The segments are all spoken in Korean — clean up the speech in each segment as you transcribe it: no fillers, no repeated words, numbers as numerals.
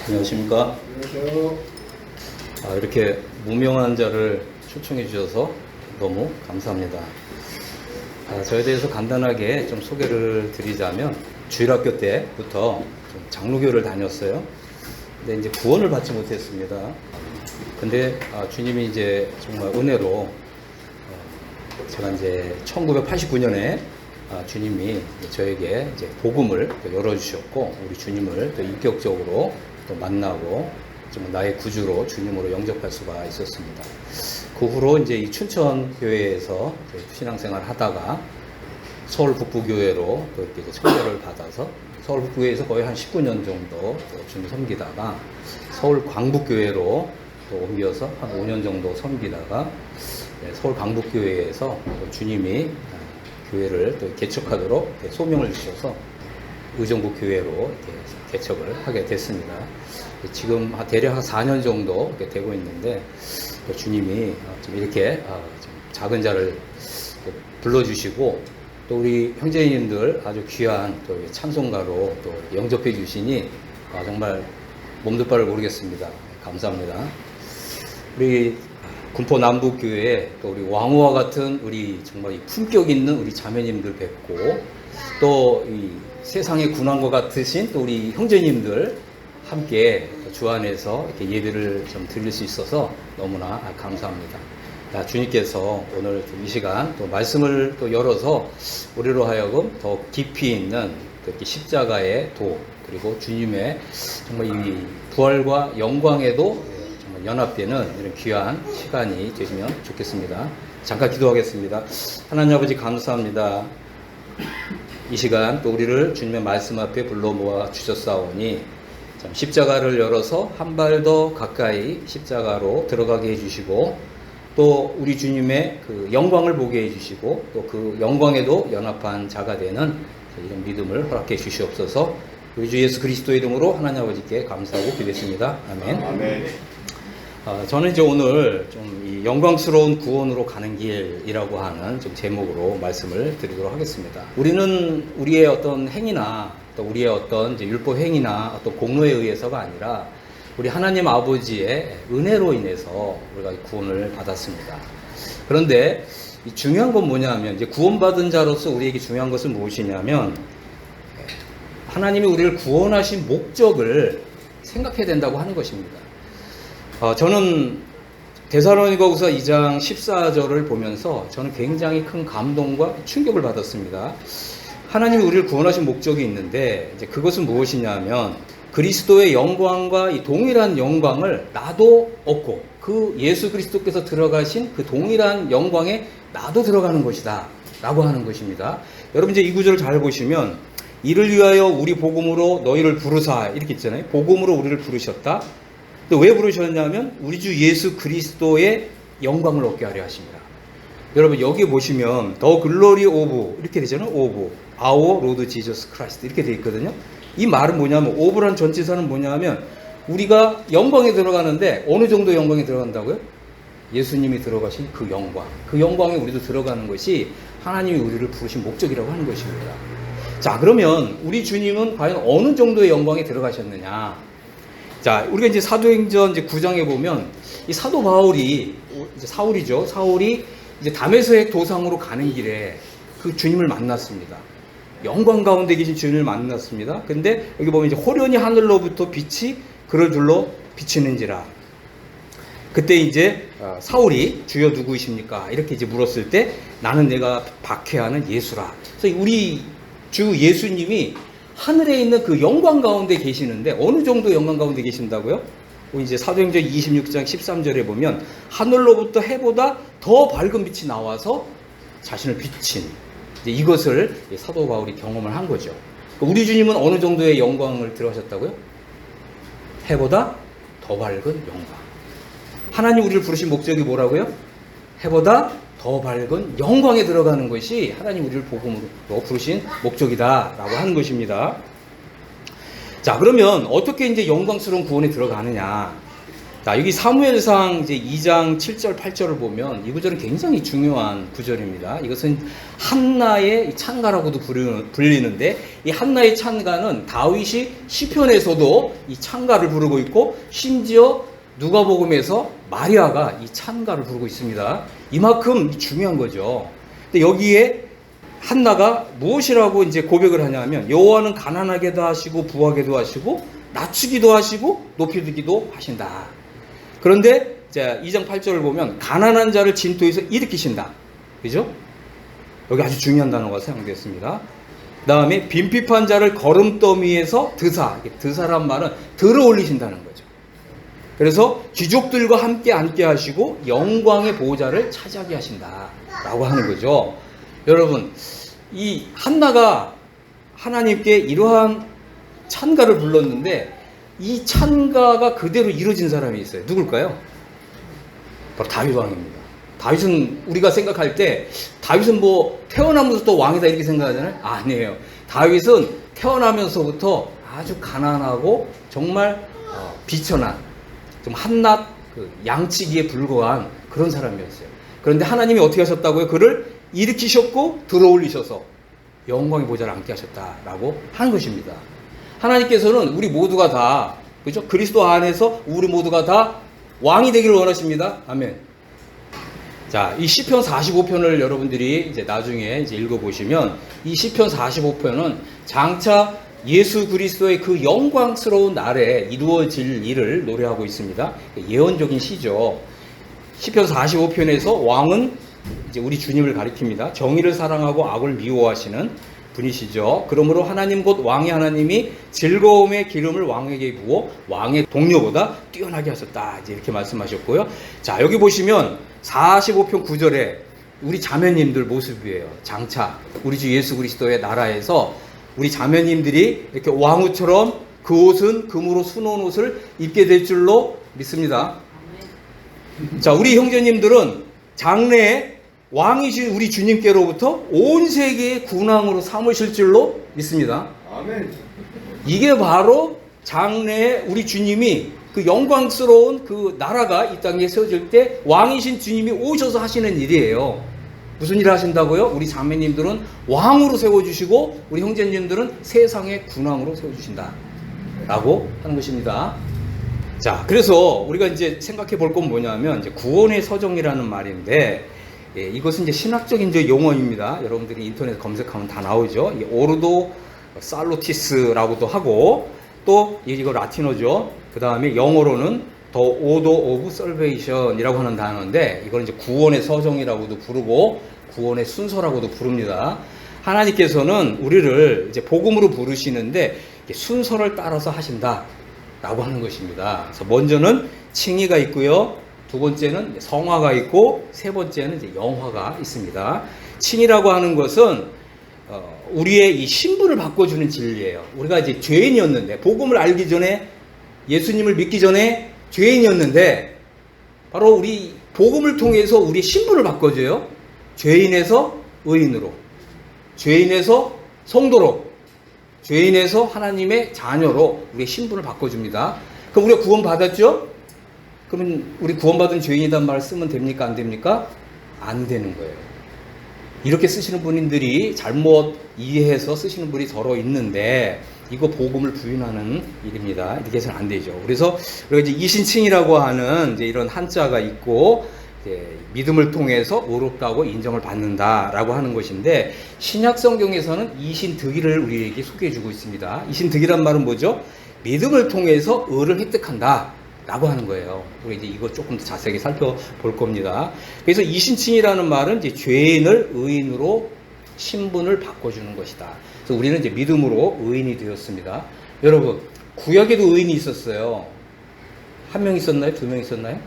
안녕하십니까. 안녕하세요. 이렇게 무명한 자를 초청해 주셔서 너무 감사합니다. 저에 대해서 간단하게 좀 소개를 드리자면, 주일학교 때부터 좀 장로교를 다녔어요. 근데 이제 구원을 받지 못했습니다. 근데 주님이 이제 정말 은혜로 제가 이제 1989년에 주님이 저에게 이제 복음을 또 열어주셨고, 우리 주님을 또 인격적으로 또 만나고 좀 나의 구주로 주님으로 영접할 수가 있었습니다. 그 후로 이제 이 춘천 교회에서 신앙생활을 하다가 서울 북부교회로 또 이렇게 청교를 받아서 서울 북부교회에서 거의 한 19년 정도 주님 섬기다가 서울 광북교회로 또 옮겨서 한 5년 정도 섬기다가 서울 광북교회에서 또 주님이 교회를 또 개척하도록 소명을 주셔서 의정부 교회로 이렇게 개척을 하게 됐습니다. 지금 대략 한 4년 정도 이렇게 되고 있는데, 주님이 좀 이렇게 좀 작은 자를 불러주시고, 또 우리 형제님들 아주 귀한 또 찬송가로 또 영접해 주시니 정말 몸둘 바를 모르겠습니다. 감사합니다. 우리 군포 남북교회 또 우리 왕호와 같은 우리 정말 품격 있는 우리 자매님들 뵙고, 또 이 세상의 군왕과 같으신 또 우리 형제님들 함께 주 안에서 이렇게 예배를 좀 드릴 수 있어서 너무나 감사합니다. 주님께서 오늘 이 시간 또 말씀을 또 열어서 우리로 하여금 더 깊이 있는 이렇게 십자가의 도, 그리고 주님의 정말 이 부활과 영광에도 정말 연합되는 이런 귀한 시간이 되시면 좋겠습니다. 잠깐 기도하겠습니다. 하나님 아버지, 감사합니다. 이 시간 또 우리를 주님의 말씀 앞에 불러 모아 주셨사오니 십자가를 열어서 한 발 더 가까이 십자가로 들어가게 해주시고, 또 우리 주님의 그 영광을 보게 해주시고, 또 그 영광에도 연합한 자가 되는 이런 믿음을 허락해 주시옵소서. 우리 주 예수 그리스도의 이름으로 하나님 아버지께 감사하고 기도했습니다. 아멘. 아멘. 저는 이제 오늘 좀 이 영광스러운 구원으로 가는 길이라고 하는 좀 제목으로 말씀을 드리도록 하겠습니다. 우리는 우리의 어떤 행위나 또 우리의 어떤 이제 율법 행위나 어떤 공로에 의해서가 아니라 우리 하나님 아버지의 은혜로 인해서 우리가 구원을 받았습니다. 그런데 이 중요한 건 뭐냐면, 이제 구원받은 자로서 우리에게 중요한 것은 무엇이냐면, 하나님이 우리를 구원하신 목적을 생각해야 된다고 하는 것입니다. 저는 데살로니가후서 2장 14절을 보면서 저는 굉장히 큰 감동과 충격을 받았습니다. 하나님이 우리를 구원하신 목적이 있는데, 이제 그것은 무엇이냐면, 그리스도의 영광과 이 동일한 영광을 나도 얻고, 그 예수 그리스도께서 들어가신 그 동일한 영광에 나도 들어가는 것이다 라고 하는 것입니다. 여러분, 이제 이 구절을 잘 보시면, 이를 위하여 우리 복음으로 너희를 부르사, 이렇게 있잖아요. 복음으로 우리를 부르셨다. 또 왜 부르셨냐면 우리 주 예수 그리스도의 영광을 얻게 하려 하십니다. 여러분, 여기 보시면 더 글로리 오브 이렇게 되잖아요. 오브 아워 로드 지저스 크라이스트 이렇게 되어 있거든요. 이 말은 뭐냐면, 오브란 전치사는 뭐냐면, 우리가 영광에 들어가는데 어느 정도 영광에 들어간다고요? 예수님이 들어가신 그 영광, 그 영광에 우리도 들어가는 것이 하나님이 우리를 부르신 목적이라고 하는 것입니다. 자, 그러면 우리 주님은 과연 어느 정도의 영광에 들어가셨느냐? 자, 우리가 이제 사도행전 이제 9장에 보면, 이 사도 바울이, 이제 사울이죠. 사울이 이제 다메섹 도상으로 가는 길에 그 주님을 만났습니다. 영광 가운데 계신 주님을 만났습니다. 근데 여기 보면 이제 호련히 하늘로부터 빛이 그를 둘러 비치는지라. 그때 이제 사울이 주여 누구이십니까? 이렇게 이제 물었을 때, 나는 내가 박해하는 예수라. 그래서 우리 주 예수님이 하늘에 있는 그 영광 가운데 계시는데, 어느 정도 영광 가운데 계신다고요? 이제 사도행전 26장 13절에 보면, 하늘로부터 해보다 더 밝은 빛이 나와서 자신을 비친, 이제 이것을 사도 바울이 경험을 한 거죠. 우리 주님은 어느 정도의 영광을 들어가셨다고요? 해보다 더 밝은 영광. 하나님 우리를 부르신 목적이 뭐라고요? 해보다 더 밝은 영광에 들어가는 것이 하나님 우리를 복음으로 부르신 목적이다라고 하는 것입니다. 자, 그러면 어떻게 이제 영광스러운 구원에 들어가느냐? 자, 여기 사무엘상 이제 2장 7절, 8절을 보면 이 구절은 굉장히 중요한 구절입니다. 이것은 한나의 찬가라고도 불리는데, 이 한나의 찬가는 다윗이 시편에서도 이 찬가를 부르고 있고, 심지어 누가복음에서 마리아가 이 찬가를 부르고 있습니다. 이만큼 중요한 거죠. 근데 여기에 한나가 무엇이라고 이제 고백을 하냐면, 여호와는 가난하게도 하시고 부하게도 하시고 낮추기도 하시고 높이기도 하신다. 그런데 자, 2장 8절을 보면 가난한 자를 진토에서 일으키신다. 그죠? 여기 아주 중요한 단어가 사용되었습니다. 그 다음에 빈핍한 자를 거름더미에서 드사란 말은 들어 올리신다는 거죠. 그래서 귀족들과 함께 앉게 하시고 영광의 보호자를 차지하게 하신다 라고 하는 거죠. 여러분, 이 한나가 하나님께 이러한 찬가를 불렀는데 이 찬가가 그대로 이루어진 사람이 있어요. 누굴까요? 바로 다윗 왕입니다. 다윗은 우리가 생각할 때 다윗은 뭐 태어나면서부터 왕이다 이렇게 생각하잖아요. 아니에요. 다윗은 태어나면서부터 아주 가난하고 정말 비천한, 좀 한낱 양치기에 불과한 그런 사람이었어요. 그런데 하나님이 어떻게 하셨다고요? 그를 일으키셨고 들어올리셔서 영광의 보좌를 앉게 하셨다라고 하는 것입니다. 하나님께서는 우리 모두가 다, 그죠? 그리스도 안에서 우리 모두가 다 왕이 되기를 원하십니다. 아멘. 자, 이 시편 45편을 여러분들이 이제 나중에 이제 읽어보시면 이 시편 45편은 장차 예수 그리스도의 그 영광스러운 날에 이루어질 일을 노래하고 있습니다. 예언적인 시죠. 시편 45편에서 왕은 이제 우리 주님을 가리킵니다. 정의를 사랑하고 악을 미워하시는 분이시죠. 그러므로 하나님 곧 왕의 하나님이 즐거움의 기름을 왕에게 부어 왕의 동료보다 뛰어나게 하셨다. 이제 이렇게 말씀하셨고요. 자, 여기 보시면 45편 9절에 우리 자매님들 모습이에요. 장차 우리 주 예수 그리스도의 나라에서 우리 자매님들이 이렇게 왕후처럼 그 옷은 금으로 수놓은 옷을 입게 될 줄로 믿습니다. 자, 우리 형제님들은 장래에 왕이신 우리 주님께로부터 온 세계의 군왕으로 삼으실 줄로 믿습니다. 아멘. 이게 바로 장래에 우리 주님이 그 영광스러운 그 나라가 이 땅에 세워질 때 왕이신 주님이 오셔서 하시는 일이에요. 무슨 일을 하신다고요? 우리 자매님들은 왕으로 세워주시고 우리 형제님들은 세상의 군왕으로 세워주신다 라고 하는 것입니다. 자, 그래서 우리가 이제 생각해 볼 건 뭐냐면 이제 구원의 서정이라는 말인데, 예, 이것은 이제 신학적인 이제 용어입니다. 여러분들이 인터넷 검색하면 다 나오죠. 오르도 살로티스라고도 하고, 또 이거 라틴어죠. 그 다음에 영어로는 The Order of Salvation이라고 하는 단어인데, 이걸 이제 구원의 서정이라고도 부르고 구원의 순서라고도 부릅니다. 하나님께서는 우리를 이제 복음으로 부르시는데 순서를 따라서 하신다라고 하는 것입니다. 그래서 먼저는 칭의가 있고요. 두 번째는 성화가 있고 세 번째는 이제 영화가 있습니다. 칭이라고 하는 것은 우리의 이 신분을 바꿔주는 진리예요. 우리가 이제 죄인이었는데, 복음을 알기 전에, 예수님을 믿기 전에 죄인이었는데, 바로 우리 복음을 통해서 우리의 신분을 바꿔줘요. 죄인에서 의인으로, 죄인에서 성도로, 죄인에서 하나님의 자녀로 우리의 신분을 바꿔줍니다. 그럼 우리가 구원 받았죠? 그러면 우리 구원받은 죄인이란 말을 쓰면 됩니까? 안 됩니까? 안 되는 거예요. 이렇게 쓰시는 분들이 잘못 이해해서 쓰시는 분이 더러 있는데, 이거 복음을 부인하는 일입니다. 이렇게 해서는 안 되죠. 그래서 우리가 이제 이신칭이라고 하는 이제 이런 한자가 있고, 이제 믿음을 통해서 의롭다고 인정을 받는다라고 하는 것인데, 신약 성경에서는 이신득의를 우리에게 소개해주고 있습니다. 이신득이란 말은 뭐죠? 믿음을 통해서 의를 획득한다 라고 하는 거예요. 우리 이제 이거 조금 더 자세하게 살펴볼 겁니다. 그래서 이신칭이라는 말은 이제 죄인을 의인으로 신분을 바꿔주는 것이다. 그래서 우리는 이제 믿음으로 의인이 되었습니다. 여러분, 구약에도 의인이 있었어요. 한 명 있었나요? 두 명 있었나요?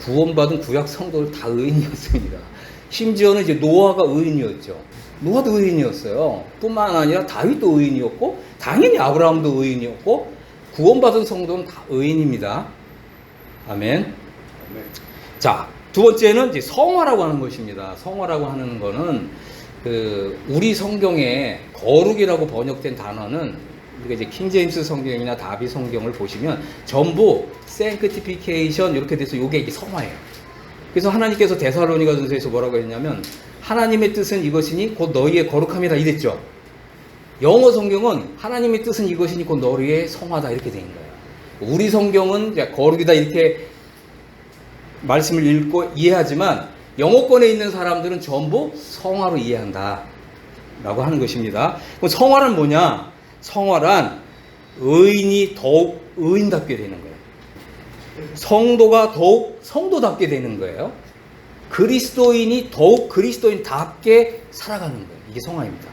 구원받은 구약 성도들 다 의인이었습니다. 심지어는 이제 노아가 의인이었죠. 노아도 의인이었어요. 뿐만 아니라 다윗도 의인이었고, 당연히 아브라함도 의인이었고, 구원받은 성도는 다 의인입니다. 아멘. 자, 두 번째는 이제 성화라고 하는 것입니다. 성화라고 하는 거는 우리 성경에 거룩이라고 번역된 단어는 우리가 이제 킹제임스 성경이나 다비 성경을 보시면 전부 sanctification 이렇게 돼서 요게 이게 성화예요. 그래서 하나님께서 데살로니가전서에서 뭐라고 했냐면 하나님의 뜻은 이것이니 곧 너희의 거룩함이다 이랬죠. 영어 성경은 하나님의 뜻은 이것이니 곧 너희의 성화다 이렇게 된 거예요. 우리 성경은 이제 거룩이다 이렇게 말씀을 읽고 이해하지만 영어권에 있는 사람들은 전부 성화로 이해한다 라고 하는 것입니다. 그럼 성화란 뭐냐? 성화란 의인이 더욱 의인답게 되는 거예요. 성도가 더욱 성도답게 되는 거예요. 그리스도인이 더욱 그리스도인답게 살아가는 거예요. 이게 성화입니다.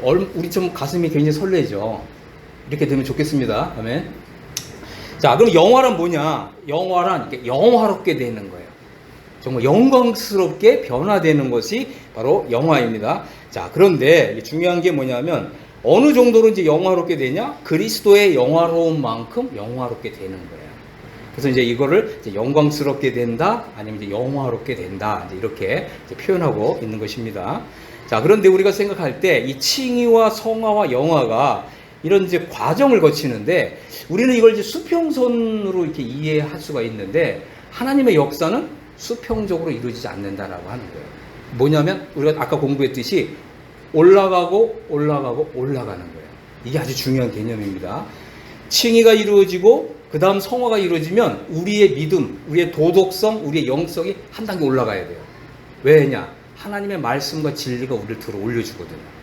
우리 좀 가슴이 굉장히 설레죠. 이렇게 되면 좋겠습니다. 아멘. 자, 그럼 영화란 뭐냐? 영화란 영화롭게 되는 거예요. 정말 영광스럽게 변화되는 것이 바로 영화입니다. 자, 그런데 중요한 게 뭐냐면 어느 정도로 이제 영화롭게 되냐? 그리스도의 영화로운 만큼 영화롭게 되는 거예요. 그래서 이제 이거를 이제 영광스럽게 된다, 아니면 이제 영화롭게 된다, 이제 이렇게 이제 표현하고 있는 것입니다. 자, 그런데 우리가 생각할 때 이 칭의와 성화와 영화가 이런 이제 과정을 거치는데 우리는 이걸 이제 수평선으로 이렇게 이해할 수가 있는데 하나님의 역사는 수평적으로 이루어지지 않는다라고 하는 거예요. 뭐냐면 우리가 아까 공부했듯이 올라가고 올라가고 올라가는 거예요. 이게 아주 중요한 개념입니다. 칭의가 이루어지고 그 다음 성화가 이루어지면 우리의 믿음, 우리의 도덕성, 우리의 영성이 한 단계 올라가야 돼요. 왜냐? 하나님의 말씀과 진리가 우리를 들어 올려주거든요.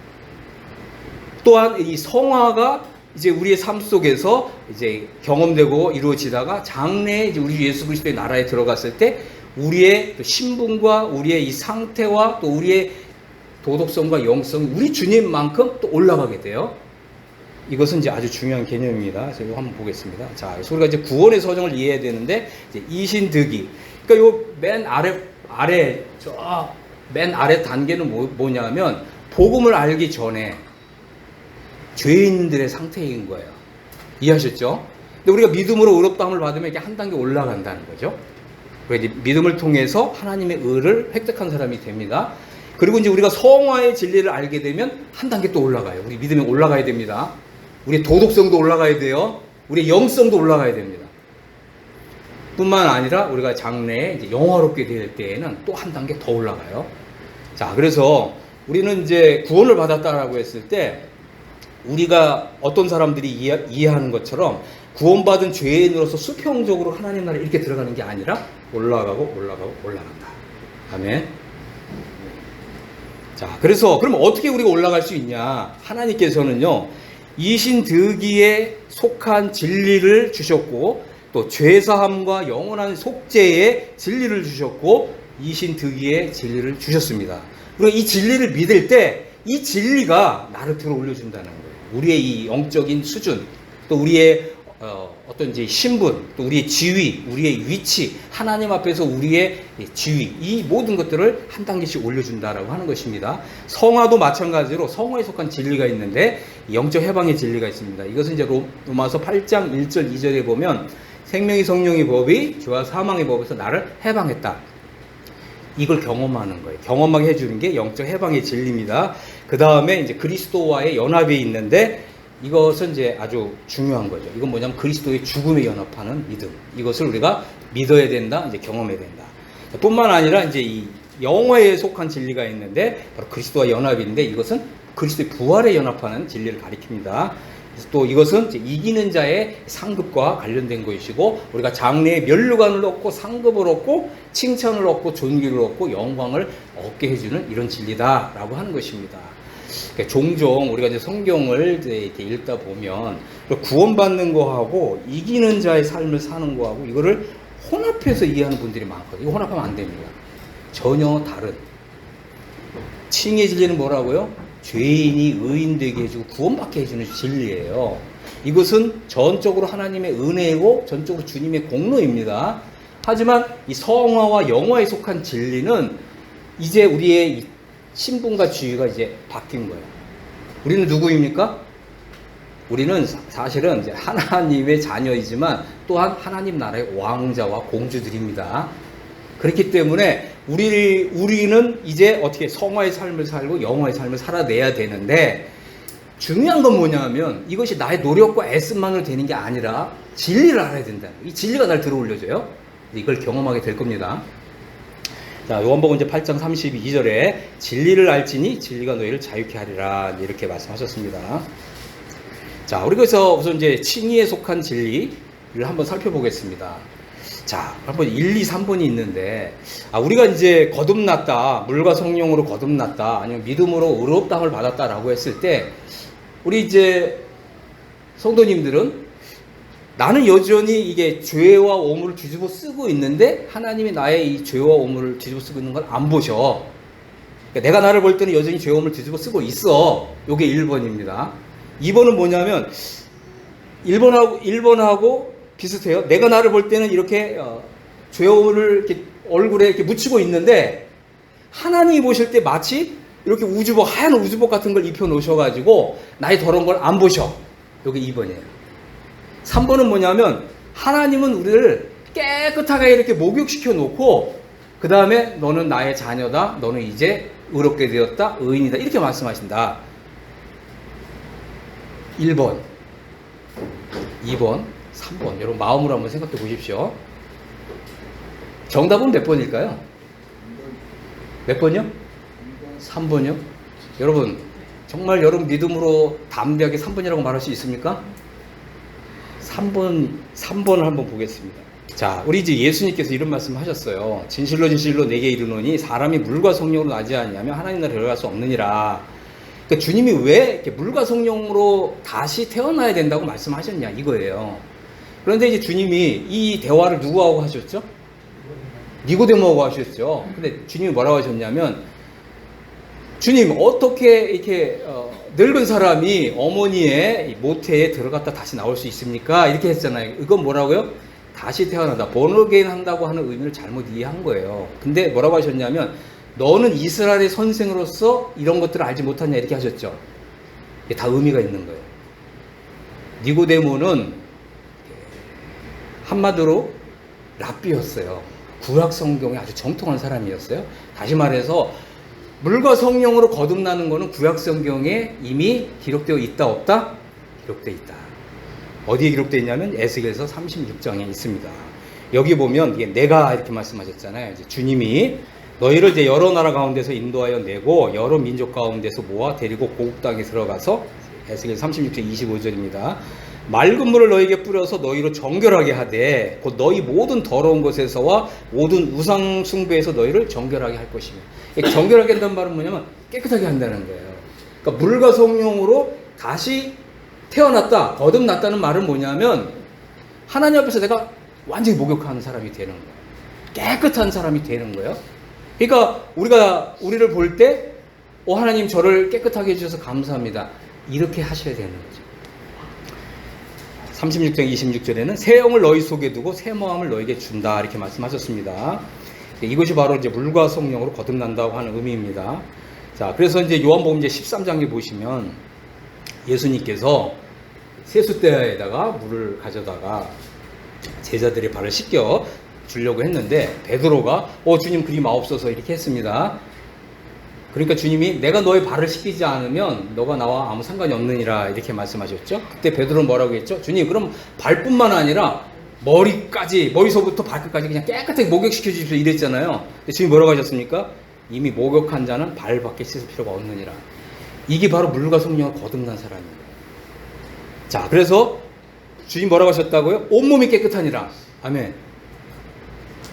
또한 이 성화가 이제 우리의 삶 속에서 이제 경험되고 이루어지다가 장래에 이제 우리 예수 그리스도의 나라에 들어갔을 때 우리의 신분과 우리의 이 상태와 또 우리의 도덕성과 영성이 우리 주님만큼 또 올라가게 돼요. 이것은 이제 아주 중요한 개념입니다. 그래서 이거 한번 보겠습니다. 자, 그래서 우리가 이제 구원의 서정을 이해해야 되는데 이제 이신득이. 그러니까 요 맨 아래 단계는 뭐냐면 복음을 알기 전에 죄인들의 상태인 거예요. 이해하셨죠? 근데 우리가 믿음으로 의롭다함을 받으면 이렇게 한 단계 올라간다는 거죠. 그래서 믿음을 통해서 하나님의 의를 획득한 사람이 됩니다. 그리고 이제 우리가 성화의 진리를 알게 되면 한 단계 또 올라가요. 우리 믿음이 올라가야 됩니다. 우리의 도덕성도 올라가야 돼요. 우리의 영성도 올라가야 됩니다. 뿐만 아니라 우리가 장래에 이제 영화롭게 될 때에는 또 한 단계 더 올라가요. 자, 그래서 우리는 이제 구원을 받았다라고 했을 때 우리가 어떤 사람들이 이해하는 것처럼 구원받은 죄인으로서 수평적으로 하나님 나라에 이렇게 들어가는 게 아니라 올라가고 올라가고 올라간다. 아멘. 자, 그래서 그럼 어떻게 우리가 올라갈 수 있냐? 하나님께서는요, 이신득이에 속한 진리를 주셨고 또 죄사함과 영원한 속죄의 진리를 주셨고 이신득이의 진리를 주셨습니다. 그리고 이 진리를 믿을 때 이 진리가 나를 들어 올려준다는 거예요. 우리의 이 영적인 수준, 또 우리의 어떤 이제 신분, 또 우리의 지위, 우리의 위치, 하나님 앞에서 우리의 지위, 이 모든 것들을 한 단계씩 올려준다라고 하는 것입니다. 성화도 마찬가지로 성화에 속한 진리가 있는데 영적 해방의 진리가 있습니다. 이것은 이제 로마서 8장 1절 2절에 보면 생명의 성령의 법이 죄와 사망의 법에서 나를 해방했다. 이걸 경험하는 거예요. 경험하게 해주는 게 영적 해방의 진리입니다. 그 다음에 이제 그리스도와의 연합이 있는데 이것은 이제 아주 중요한 거죠. 이건 뭐냐면 그리스도의 죽음에 연합하는 믿음. 이것을 우리가 믿어야 된다, 이제 경험해야 된다. 뿐만 아니라 이제 이 영화에 속한 진리가 있는데 바로 그리스도와 연합인데 이것은 그리스도의 부활에 연합하는 진리를 가리킵니다. 또 이것은 이제 이기는 자의 상급과 관련된 것이고 우리가 장래에 면류관을 얻고 상급을 얻고 칭찬을 얻고 존귀를 얻고 영광을 얻게 해주는 이런 진리다라고 하는 것입니다. 그러니까 종종 우리가 이제 성경을 이렇게 읽다 보면 구원받는 거하고 이기는 자의 삶을 사는 거하고 이거를 혼합해서 이해하는 분들이 많거든요. 이거 혼합하면 안 됩니다. 전혀 다른. 칭의 진리는 뭐라고요? 죄인이 의인 되게 해주고 구원받게 해주는 진리예요. 이것은 전적으로 하나님의 은혜이고 전적으로 주님의 공로입니다. 하지만 이 성화와 영화에 속한 진리는 이제 우리의 신분과 지위가 이제 바뀐 거예요. 우리는 누구입니까? 우리는 사실은 이제 하나님의 자녀이지만 또한 하나님 나라의 왕자와 공주들입니다. 그렇기 때문에 우리는 이제 어떻게 성화의 삶을 살고 영화의 삶을 살아내야 되는데 중요한 건 뭐냐면 이것이 나의 노력과 애씀만으로 되는 게 아니라 진리를 알아야 된다. 이 진리가 날 들어올려줘요. 이걸 경험하게 될 겁니다. 자, 요한복음 이제 8장 32절에 진리를 알지니 진리가 너희를 자유케 하리라 이렇게 말씀하셨습니다. 자, 우리 그래서 우선 이제 칭의에 속한 진리를 한번 살펴보겠습니다. 자, 한번 1, 2, 3번이 있는데, 우리가 이제 거듭났다, 물과 성령으로 거듭났다, 아니면 믿음으로 의롭다함을 받았다라고 했을 때, 우리 이제 성도님들은 나는 여전히 이게 죄와 오물을 뒤집어 쓰고 있는데, 하나님이 나의 이 죄와 오물을 뒤집어 쓰고 있는 걸 안 보셔. 그러니까 내가 나를 볼 때는 여전히 죄와 오물을 뒤집어 쓰고 있어. 요게 1번입니다. 2번은 뭐냐면, 1번하고 비슷해요. 내가 나를 볼 때는 이렇게 죄오물을 이렇게 얼굴에 이렇게 묻히고 있는데 하나님이 보실 때 마치 이렇게 우주복, 하얀 우주복 같은 걸 입혀 놓으셔가지고 나의 더러운 걸 안 보셔. 이게 2번이에요. 3번은 뭐냐면 하나님은 우리를 깨끗하게 이렇게 목욕시켜 놓고 그 다음에 너는 나의 자녀다. 너는 이제 의롭게 되었다. 의인이다. 이렇게 말씀하신다. 1번, 2번, 3번. 여러분 마음으로 한번 생각해 보십시오. 정답은 몇 번일까요? 몇 번이요? 3번이요? 여러분 정말 여러분 믿음으로 담대하게 3번이라고 말할 수 있습니까? 3번을 한번 보겠습니다. 자, 우리 이제 예수님께서 이런 말씀 하셨어요. 진실로 진실로 내게 이르노니 사람이 물과 성령으로 나지 아니하면 하나님 나라에 들어갈 수 없느니라. 그러니까 주님이 왜 이렇게 물과 성령으로 다시 태어나야 된다고 말씀하셨냐 이거예요. 그런데 이제 주님이 이 대화를 누구하고 하셨죠? 니고데모하고 하셨죠. 근데 주님이 뭐라고 하셨냐면, 주님 어떻게 이렇게 늙은 사람이 어머니의 모태에 들어갔다 다시 나올 수 있습니까? 이렇게 했잖아요. 이건 뭐라고요? 다시 태어나다, 본어게인 한다고 하는 의미를 잘못 이해한 거예요. 근데 뭐라고 하셨냐면, 너는 이스라엘의 선생으로서 이런 것들을 알지 못하냐 이렇게 하셨죠. 이게 다 의미가 있는 거예요. 니고데모는 한마디로 랍비였어요. 구약 성경에 아주 정통한 사람이었어요. 다시 말해서 물과 성령으로 거듭나는 것은 구약 성경에 이미 기록되어 있다 없다? 기록되어 있다. 어디에 기록되어 있냐면 에스겔서 36장에 있습니다. 여기 보면 이게 내가 이렇게 말씀하셨잖아요. 이제 주님이 너희를 이제 여러 나라 가운데서 인도하여 내고 여러 민족 가운데서 모아 데리고 고국 땅에 들어가서, 에스겔 36장 25절입니다. 맑은 물을 너희에게 뿌려서 너희로 정결하게 하되 곧 너희 모든 더러운 것에서와 모든 우상 숭배에서 너희를 정결하게 할 것이며. 정결하게 한다는 말은 뭐냐면 깨끗하게 한다는 거예요. 그러니까 물과 성령으로 다시 태어났다, 거듭났다는 말은 뭐냐면 하나님 앞에서 내가 완전히 목욕하는 사람이 되는 거예요. 깨끗한 사람이 되는 거예요. 그러니까 우리를 볼 때 하나님 저를 깨끗하게 해주셔서 감사합니다. 이렇게 하셔야 되는 거죠. 36장 26절에는 새 영을 너희 속에 두고 새 마음을 너에게 준다 이렇게 말씀하셨습니다. 이것이 바로 이제 물과 성령으로 거듭난다고 하는 의미입니다. 자, 그래서 이제 요한복음 이제 13장에 보시면 예수님께서 세숫대야에다가 물을 가져다가 제자들의 발을 씻겨 주려고 했는데 베드로가 주님 그리 마옵소서 이렇게 했습니다. 그러니까 주님이 내가 너의 발을 씻기지 않으면 너가 나와 아무 상관이 없느니라 이렇게 말씀하셨죠. 그때 베드로는 뭐라고 했죠? 주님 그럼 발뿐만 아니라 머리서부터 발끝까지 그냥 깨끗하게 목욕시켜 주십시오 이랬잖아요. 근데 주님이 뭐라고 하셨습니까? 이미 목욕한 자는 발밖에 씻을 필요가 없느니라. 이게 바로 물과 성령을 거듭난 사람입니다. 자, 그래서 주님 뭐라고 하셨다고요? 온몸이 깨끗하니라. 아멘.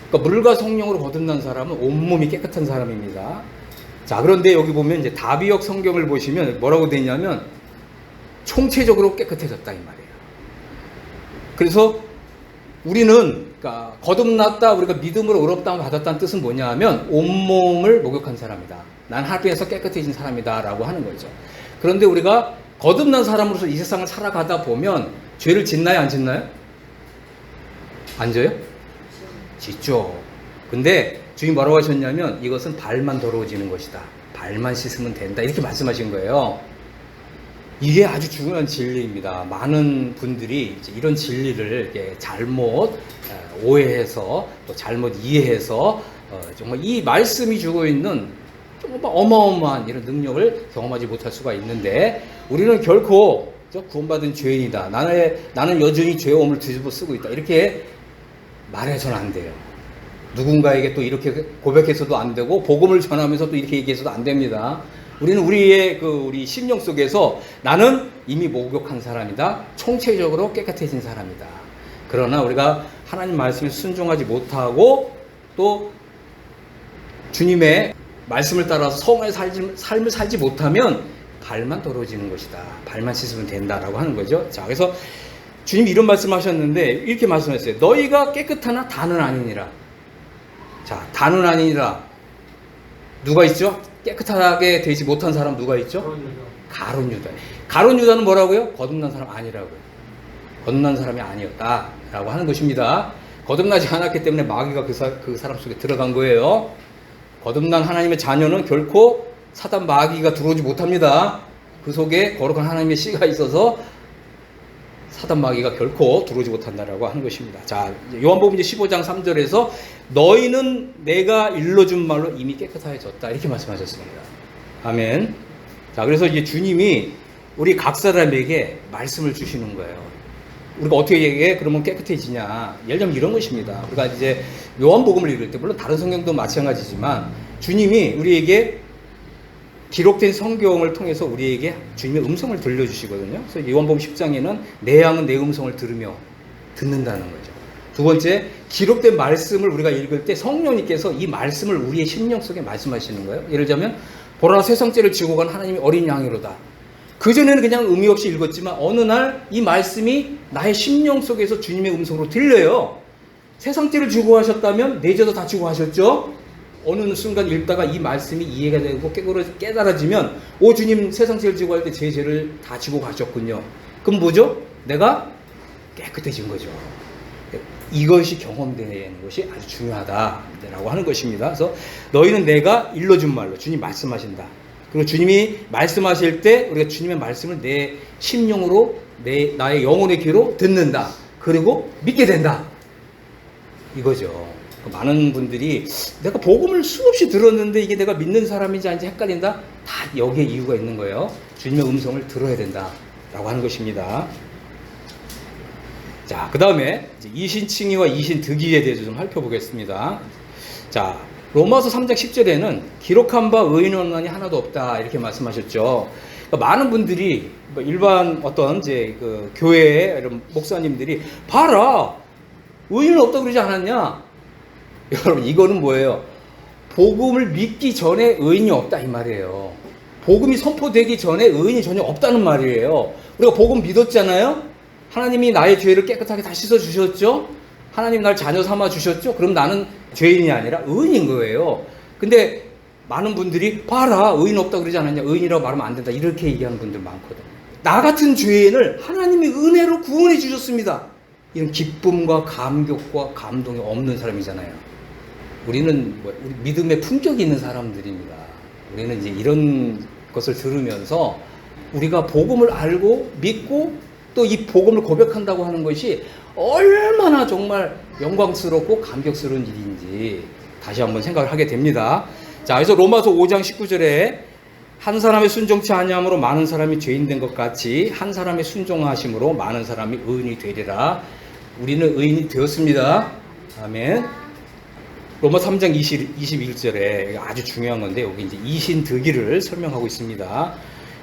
그러니까 물과 성령으로 거듭난 사람은 온몸이 깨끗한 사람입니다. 자, 그런데 여기 보면 이제 다비역 성경을 보시면 뭐라고 되어 있냐면 총체적으로 깨끗해졌다 이 말이에요. 그래서 우리는 그러니까 거듭났다, 우리가 믿음으로 의롭다함을 받았다는 뜻은 뭐냐 하면 온몸을 목욕한 사람이다. 난 하나님께서 깨끗해진 사람이다 라고 하는 거죠. 그런데 우리가 거듭난 사람으로서 이 세상을 살아가다 보면 죄를 짓나요 안 짓나요? 안 져요? 짓죠. 근데 주님 뭐라고 하셨냐면 이것은 발만 더러워지는 것이다. 발만 씻으면 된다. 이렇게 말씀하신 거예요. 이게 아주 중요한 진리입니다. 많은 분들이 이제 이런 진리를 이렇게 잘못 오해해서 또 잘못 이해해서 정말 이 말씀이 주고 있는 어마어마한 이런 능력을 경험하지 못할 수가 있는데, 우리는 결코 구원받은 죄인이다, 나는 여전히 죄의 을 뒤집어 쓰고 있다, 이렇게 말해서는 안 돼요. 누군가에게 또 이렇게 고백해서도 안 되고, 복음을 전하면서 또 이렇게 얘기해서도 안 됩니다. 우리는 우리의 우리 심령 속에서 나는 이미 목욕한 사람이다, 총체적으로 깨끗해진 사람이다. 그러나 우리가 하나님 말씀에 순종하지 못하고 또 주님의 말씀을 따라서 성의 삶을 살지 못하면 발만 더러워지는 것이다, 발만 씻으면 된다라고 하는 거죠. 자, 그래서 주님이 이런 말씀하셨는데 이렇게 말씀하셨어요. 너희가 깨끗하나 다는 아니니라. 자, 다는 아니니라. 누가 있죠? 깨끗하게 되지 못한 사람 누가 있죠? 가룟 유다. 가룟 유다는 뭐라고요? 거듭난 사람 아니라고요. 거듭난 사람이 아니었다라고 하는 것입니다. 거듭나지 않았기 때문에 마귀가 그 사람 속에 들어간 거예요. 거듭난 하나님의 자녀는 결코 사단 마귀가 들어오지 못합니다. 그 속에 거룩한 하나님의 씨가 있어서 사단 마귀가 결코 들어오지 못한다라고 하는 것입니다. 자, 요한복음 15장 3절에서 너희는 내가 일러준 말로 이미 깨끗하여졌다, 이렇게 말씀하셨습니다. 아멘. 자, 그래서 이제 주님이 우리 각 사람에게 말씀을 주시는 거예요. 우리가 어떻게 얘기해? 그러면 깨끗해지냐? 예를 들면 이런 것입니다. 우리가 이제 요한복음을 읽을 때, 물론 다른 성경도 마찬가지지만 주님이 우리에게 기록된 성경을 통해서 우리에게 주님의 음성을 들려주시거든요. 그래서 요한복음 10장에는 내 양은 내 음성을 들으며 듣는다는 거죠. 두 번째, 기록된 말씀을 우리가 읽을 때 성령님께서 이 말씀을 우리의 심령 속에 말씀하시는 거예요. 예를 들자면 보라 세상죄를 지고 간 하나님의 어린 양이로다. 그전에는 그냥 의미 없이 읽었지만 어느 날 이 말씀이 나의 심령 속에서 주님의 음성으로 들려요. 세상죄를 지고 하셨다면 내 죄도 다 지고 하셨죠? 어느 순간 읽다가 이 말씀이 이해가 되고 깨달아지면, 오, 주님 세상죄를 지고 할 때 제 죄를 다 지고 가셨군요. 그럼 뭐죠? 내가 깨끗해진 거죠. 이것이 경험되는 것이 아주 중요하다라고 하는 것입니다. 그래서 너희는 내가 일러준 말로, 주님 말씀하신다. 그리고 주님이 말씀하실 때 우리가 주님의 말씀을 내 심령으로, 나의 영혼의 귀로 듣는다. 그리고 믿게 된다. 이거죠. 많은 분들이 내가 복음을 수없이 들었는데 이게 내가 믿는 사람인지 아닌지 헷갈린다. 다 여기에 이유가 있는 거예요. 주님의 음성을 들어야 된다라고 하는 것입니다. 자, 그 다음에 이신칭의와 이신득의에 대해서 좀 살펴보겠습니다. 자, 로마서 3장 10절에는 기록한 바 의인 없나니 하나도 없다, 이렇게 말씀하셨죠. 그러니까 많은 분들이, 일반 어떤 이제 그 교회의 이런 목사님들이 봐라, 의인은 없다고 그러지 않았냐? 여러분, 이거는 뭐예요? 복음을 믿기 전에 의인이 없다, 이 말이에요. 복음이 선포되기 전에 의인이 전혀 없다는 말이에요. 우리가 복음 믿었잖아요? 하나님이 나의 죄를 깨끗하게 다 씻어주셨죠? 하나님 날 자녀 삼아 주셨죠? 그럼 나는 죄인이 아니라 의인인 거예요. 근데 많은 분들이 봐라, 의인 없다고 그러지 않았냐? 의인이라고 말하면 안 된다, 이렇게 얘기하는 분들 많거든요. 나 같은 죄인을 하나님이 은혜로 구원해 주셨습니다. 이런 기쁨과 감격과 감동이 없는 사람이잖아요. 우리는 우리 믿음의 품격이 있는 사람들입니다. 우리는 이제 이런 것을 들으면서 우리가 복음을 알고 믿고 또 이 복음을 고백한다고 하는 것이 얼마나 정말 영광스럽고 감격스러운 일인지 다시 한번 생각을 하게 됩니다. 자, 그래서 로마서 5장 19절에 한 사람의 순종치 아니함으로 많은 사람이 죄인 된 것 같이 한 사람의 순종하심으로 많은 사람이 의인이 되리라. 우리는 의인이 되었습니다. 아멘. 로마 3장 21절에 아주 중요한 건데, 여기 이제 이신득의를 설명하고 있습니다.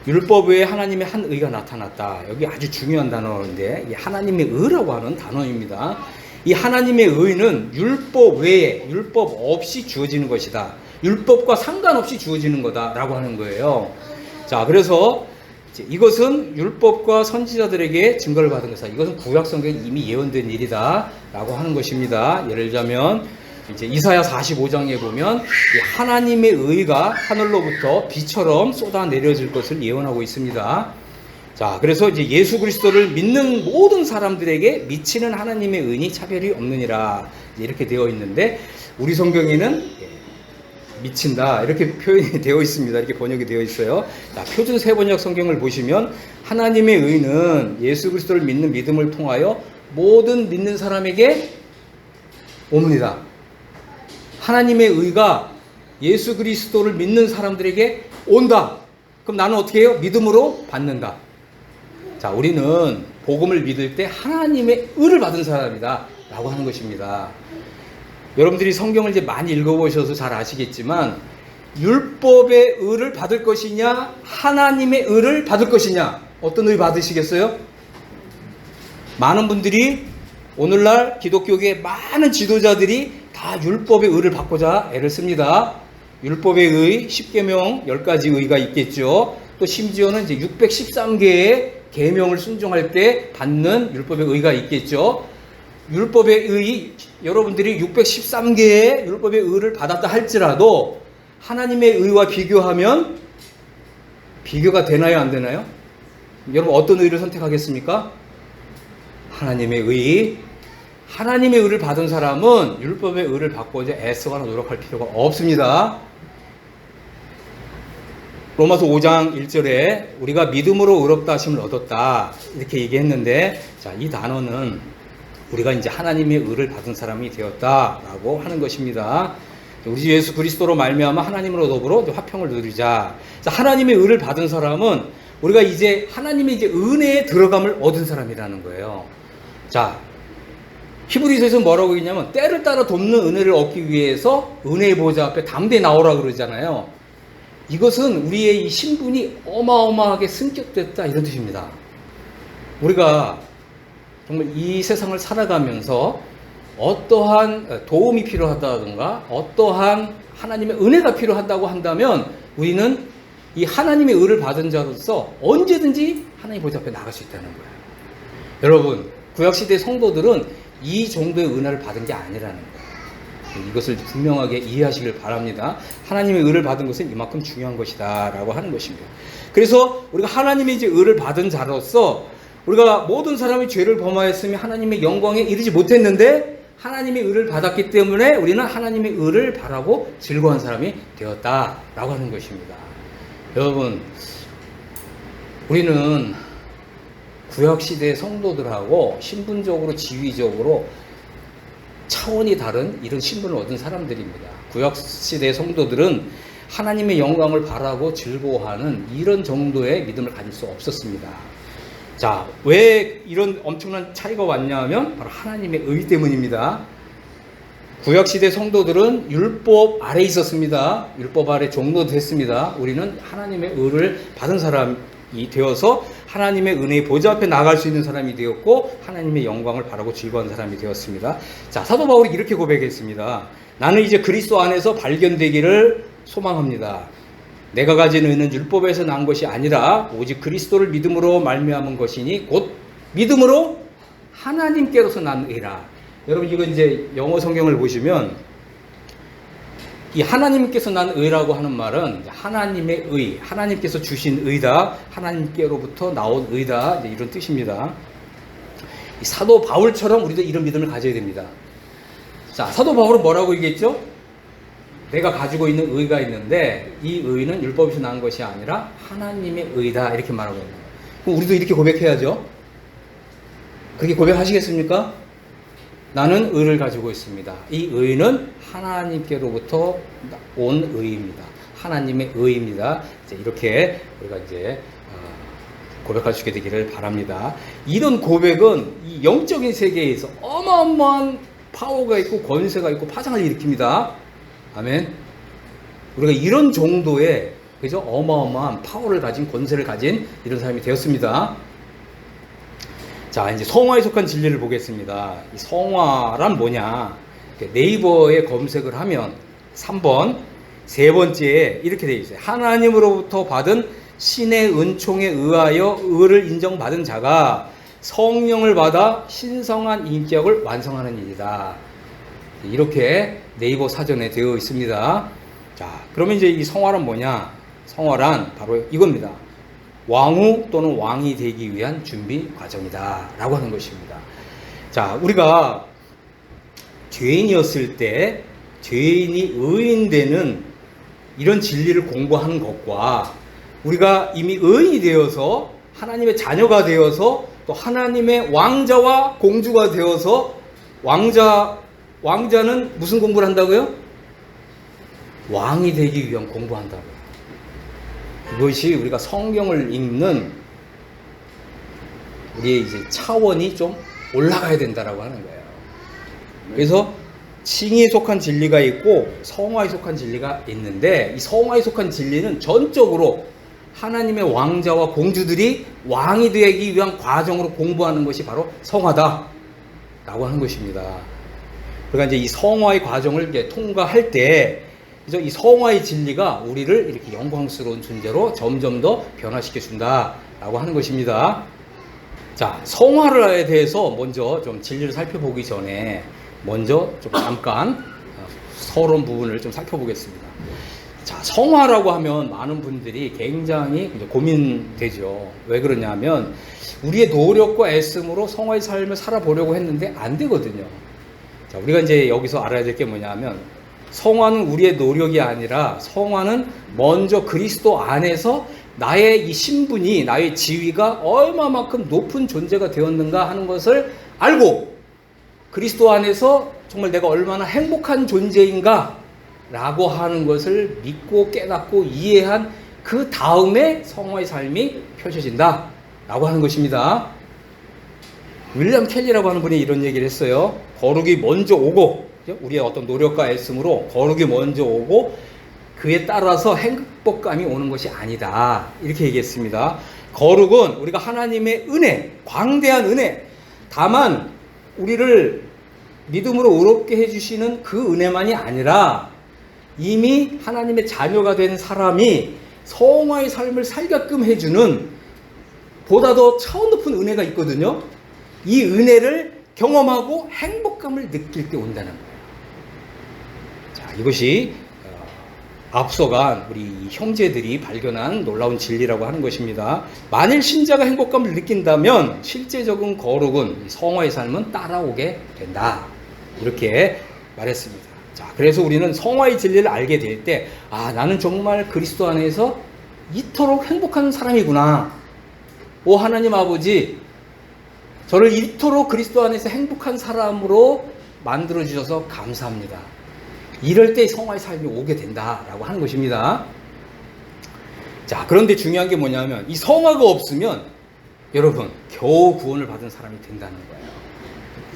율법 외에 하나님의 한 의가 나타났다. 여기 아주 중요한 단어인데, 이 하나님의 의라고 하는 단어입니다. 이 하나님의 의는 율법 외에, 율법 없이 주어지는 것이다. 율법과 상관없이 주어지는 거다라고 하는 거예요. 자, 그래서 이것은 율법과 선지자들에게 증거를 받은 것이다. 이것은 구약 성경에 이미 예언된 일이다라고 하는 것입니다. 예를 들자면 이제 이사야 45장에 보면 하나님의 의가 하늘로부터 비처럼 쏟아 내려질 것을 예언하고 있습니다. 자, 그래서 이제 예수 그리스도를 믿는 모든 사람들에게 미치는 하나님의 의니 차별이 없느니라, 이렇게 되어 있는데 우리 성경에는 미친다, 이렇게 표현이 되어 있습니다. 이렇게 번역이 되어 있어요. 자, 표준 세번역 성경을 보시면 하나님의 의는 예수 그리스도를 믿는 믿음을 통하여 모든 믿는 사람에게 옵니다. 하나님의 의가 예수 그리스도를 믿는 사람들에게 온다. 그럼 나는 어떻게 해요? 믿음으로 받는다. 자, 우리는 복음을 믿을 때 하나님의 의를 받은 사람이다 라고 하는 것입니다. 여러분들이 성경을 이제 많이 읽어보셔서 잘 아시겠지만 율법의 의를 받을 것이냐 하나님의 의를 받을 것이냐, 어떤 의 받으시겠어요? 많은 분들이 오늘날 기독교계의 많은 지도자들이 다 율법의 의를 받고자 애를 씁니다. 율법의 의, 10계명 10가지 의가 있겠죠. 또 심지어는 이제 613개의 계명을 순종할 때 받는 율법의 의가 있겠죠. 율법의 의, 여러분들이 613개의 율법의 의를 받았다 할지라도 하나님의 의와 비교하면 비교가 되나요, 안 되나요? 여러분 어떤 의를 선택하겠습니까? 하나님의 의. 하나님의 의를 받은 사람은 율법의 의를 받고자 애쓰거나 노력할 필요가 없습니다. 로마서 5장 1절에 우리가 믿음으로 의롭다 하심을 얻었다 이렇게 얘기했는데, 자, 이 단어는 우리가 이제 하나님의 의를 받은 사람이 되었다라고 하는 것입니다. 우리 주 예수 그리스도로 말미암아 하나님으로 더불어 화평을 누리자. 자, 하나님의 의를 받은 사람은 우리가 이제 하나님의 이제 은혜에 들어감을 얻은 사람이라는 거예요. 자, 히브리서에서 뭐라고 했냐면 때를 따라 돕는 은혜를 얻기 위해서 은혜의 보좌 앞에 담대히 나오라 그러잖아요. 이것은 우리의 이 신분이 어마어마하게 승격됐다 이런 뜻입니다. 우리가 정말 이 세상을 살아가면서 어떠한 도움이 필요하다든가 어떠한 하나님의 은혜가 필요하다고 한다면 우리는 이 하나님의 의를 받은 자로서 언제든지 하나님 보좌 앞에 나갈 수 있다는 거예요. 여러분, 구약시대 성도들은 이 정도의 은혜를 받은 게 아니라는 거예요. 이것을 분명하게 이해하시길 바랍니다. 하나님의 의를 받은 것은 이만큼 중요한 것이다 라고 하는 것입니다. 그래서 우리가 하나님의 이제 의를 받은 자로서 우리가 모든 사람이 죄를 범하였으며 하나님의 영광에 이르지 못했는데 하나님의 의를 받았기 때문에 우리는 하나님의 의를 바라고 즐거워한 사람이 되었다라고 하는 것입니다. 여러분, 우리는 구약시대 성도들하고 신분적으로 지위적으로 차원이 다른 이런 신분을 얻은 사람들입니다. 구약시대 성도들은 하나님의 영광을 바라고 즐거워하는 이런 정도의 믿음을 가질 수 없었습니다. 자, 왜 이런 엄청난 차이가 왔냐 하면 바로 하나님의 의 때문입니다. 구약시대 성도들은 율법 아래 있었습니다. 율법 아래 종노됐습니다. 우리는 하나님의 의를 받은 사람이 되어서 하나님의 은혜의 보좌 앞에 나갈 수 있는 사람이 되었고 하나님의 영광을 바라고 즐거워하는 사람이 되었습니다. 자, 사도 바울이 이렇게 고백했습니다. 나는 이제 그리스도 안에서 발견되기를 소망합니다. 내가 가진 의는 율법에서 난 것이 아니라 오직 그리스도를 믿음으로 말미암은 것이니 곧 믿음으로 하나님께로서 난 의라. 여러분, 이거 이제 영어 성경을 보시면 이 하나님께서 난 의라고 하는 말은 하나님의 의, 하나님께서 주신 의다, 하나님께로부터 나온 의다, 이제 이런 뜻입니다. 이 사도 바울처럼 우리도 이런 믿음을 가져야 됩니다. 자, 사도 바울은 뭐라고 얘기했죠? 내가 가지고 있는 의가 있는데 이 의는 율법에서 난 것이 아니라 하나님의 의다, 이렇게 말하고 있는 거예요. 그럼 우리도 이렇게 고백해야죠. 그렇게 고백하시겠습니까? 나는 의를 가지고 있습니다. 이 의는 하나님께로부터 온 의입니다. 하나님의 의입니다. 이제 이렇게 우리가 이제 고백할 수 있게 되기를 바랍니다. 이런 고백은 이 영적인 세계에서 어마어마한 파워가 있고 권세가 있고 파장을 일으킵니다. 아멘. 우리가 이런 정도의, 그죠? 어마어마한 파워를 가진, 권세를 가진 이런 사람이 되었습니다. 자, 이제 성화에 속한 진리를 보겠습니다. 이 성화란 뭐냐? 네이버에 검색을 하면 3번, 세 번째에 이렇게 되어 있어요. 하나님으로부터 받은 신의 은총에 의하여 의를 인정받은 자가 성령을 받아 신성한 인격을 완성하는 일이다. 이렇게 네이버 사전에 되어 있습니다. 자, 그러면 이제 이 성화란 뭐냐? 성화란 바로 이겁니다. 왕후 또는 왕이 되기 위한 준비 과정이다 라고 하는 것입니다. 자, 우리가 죄인이었을 때 죄인이 의인되는 이런 진리를 공부하는 것과 우리가 이미 의인이 되어서 하나님의 자녀가 되어서 또 하나님의 왕자와 공주가 되어서 왕자는 무슨 공부를 한다고요? 왕이 되기 위한 공부한다고. 이것이 우리가 성경을 읽는 우리의 이제 차원이 좀 올라가야 된다라고 하는 거예요. 그래서 칭의에 속한 진리가 있고 성화에 속한 진리가 있는데, 이 성화에 속한 진리는 전적으로 하나님의 왕자와 공주들이 왕이 되기 위한 과정으로 공부하는 것이 바로 성화다라고 하는 것입니다. 그러니까 이제 이 성화의 과정을 이제 통과할 때 이 성화의 진리가 우리를 이렇게 영광스러운 존재로 점점 더 변화시켜 준다라고 하는 것입니다. 자, 성화에 대해서 먼저 좀 진리를 살펴보기 전에 먼저 좀 잠깐 서론 부분을 좀 살펴보겠습니다. 자, 성화라고 하면 많은 분들이 굉장히 이제 고민되죠. 왜 그러냐면 우리의 노력과 애씀으로 성화의 삶을 살아보려고 했는데 안 되거든요. 자, 우리가 이제 여기서 알아야 될 게 뭐냐면, 성화는 우리의 노력이 아니라 성화는 먼저 그리스도 안에서 나의 이 신분이, 나의 지위가 얼마만큼 높은 존재가 되었는가 하는 것을 알고, 그리스도 안에서 정말 내가 얼마나 행복한 존재인가 라고 하는 것을 믿고 깨닫고 이해한 그 다음에 성화의 삶이 펼쳐진다 라고 하는 것입니다. 윌리엄 켈리라고 하는 분이 이런 얘기를 했어요. 거룩이 먼저 오고, 우리의 어떤 노력과 애씀으로 거룩이 먼저 오고 그에 따라서 행복감이 오는 것이 아니다, 이렇게 얘기했습니다. 거룩은 우리가 하나님의 은혜, 광대한 은혜, 다만 우리를 믿음으로 의롭게 해주시는 그 은혜만이 아니라 이미 하나님의 자녀가 된 사람이 성화의 삶을 살게끔 해주는 보다 더 차원 높은 은혜가 있거든요. 이 은혜를 경험하고 행복감을 느낄 때 온다는 거예요. 자, 이것이 앞서간 우리 형제들이 발견한 놀라운 진리라고 하는 것입니다. 만일 신자가 행복감을 느낀다면 실제적인 거룩은, 성화의 삶은 따라오게 된다, 이렇게 말했습니다. 자, 그래서 우리는 성화의 진리를 알게 될 때, 아, 나는 정말 그리스도 안에서 이토록 행복한 사람이구나. 오 하나님 아버지, 저를 이토록 그리스도 안에서 행복한 사람으로 만들어 주셔서 감사합니다. 이럴 때 성화의 삶이 오게 된다라고 하는 것입니다. 자, 그런데 중요한 게 뭐냐면, 이 성화가 없으면 여러분 겨우 구원을 받은 사람이 된다는 거예요.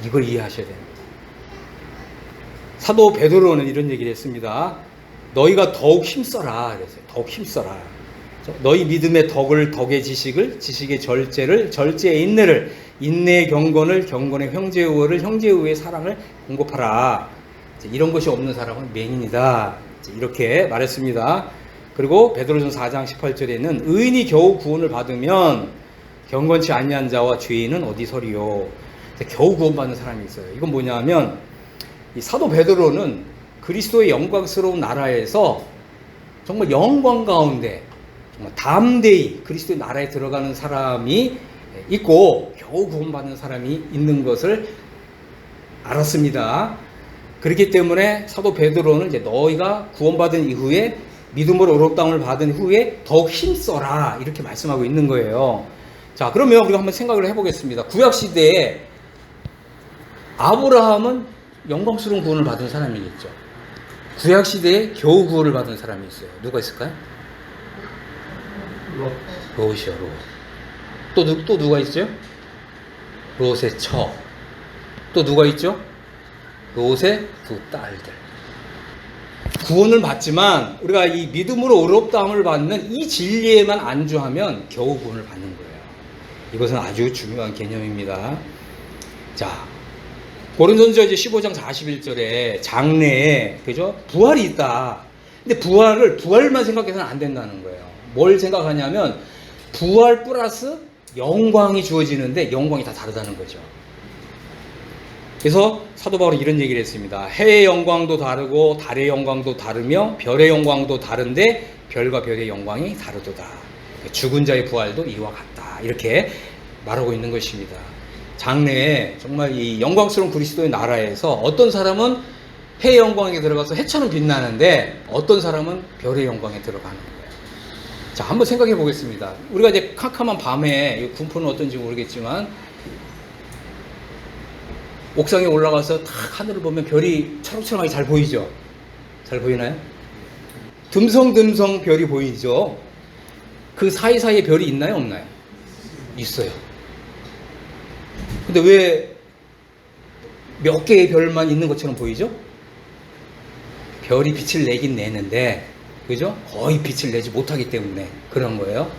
이걸 이해하셔야 됩니다. 사도 베드로는 이런 얘기를 했습니다. 너희가 더욱 힘써라 그랬어요. 더욱 힘써라. 너희 믿음의 덕을 덕의 지식을, 지식의 절제를, 절제의 인내를, 인내의 경건을, 경건의 형제의 우애를, 형제의 우애의 사랑을 공급하라. 이런 것이 없는 사람은 맹인이다, 이렇게 말했습니다. 그리고 베드로전서 4장 18절에는 의인이 겨우 구원을 받으면 경건치 아니한 자와 죄인은 어디서리요. 겨우 구원받는 사람이 있어요. 이건 뭐냐면, 이 사도 베드로는 그리스도의 영광스러운 나라에서 정말 영광 가운데 정말 담대히 그리스도의 나라에 들어가는 사람이 있고 겨우 구원받는 사람이 있는 것을 알았습니다. 그렇기 때문에 사도 베드로는 이제 너희가 구원받은 이후에 믿음으로 의롭다함을 받은 후에 더욱 힘써라, 이렇게 말씀하고 있는 거예요. 자, 그러면 우리가 한번 생각을 해보겠습니다. 구약 시대에 아브라함은 영광스러운 구원을 받은 사람이겠죠. 구약 시대에 겨우 구원을 받은 사람이 있어요. 누가 있을까요? 롯이요, 롯. 또 누가 있어요? 롯의 처. 또 누가 있죠? 롯의 두 딸들. 구원을 받지만 우리가 이 믿음으로 의롭다함을 받는 이 진리에만 안주하면 겨우 구원을 받는 거예요. 이것은 아주 중요한 개념입니다. 자, 고린도전서 15장 41절에 장래에, 그죠? 부활이 있다. 근데 부활만 생각해서는 안 된다는 거예요. 뭘 생각하냐면 부활 플러스 영광이 주어지는데 영광이 다 다르다는 거죠. 그래서 사도 바울은 이런 얘기를 했습니다. 해의 영광도 다르고 달의 영광도 다르며 별의 영광도 다른데 별과 별의 영광이 다르도다. 죽은 자의 부활도 이와 같다. 이렇게 말하고 있는 것입니다. 장래에 정말 이 영광스러운 그리스도의 나라에서 어떤 사람은 해의 영광에 들어가서 해처럼 빛나는데 어떤 사람은 별의 영광에 들어가는 거예요. 자, 한번 생각해 보겠습니다. 우리가 이제 캄캄한 밤에, 군포는 어떤지 모르겠지만 옥상에 올라가서 탁 하늘을 보면 별이 초록초록하게 잘 보이죠? 잘 보이나요? 듬성듬성 별이 보이죠? 그 사이사이에 별이 있나요, 없나요? 있어요. 근데 왜 몇 개의 별만 있는 것처럼 보이죠? 별이 빛을 내긴 내는데, 그죠? 거의 빛을 내지 못하기 때문에 그런 거예요.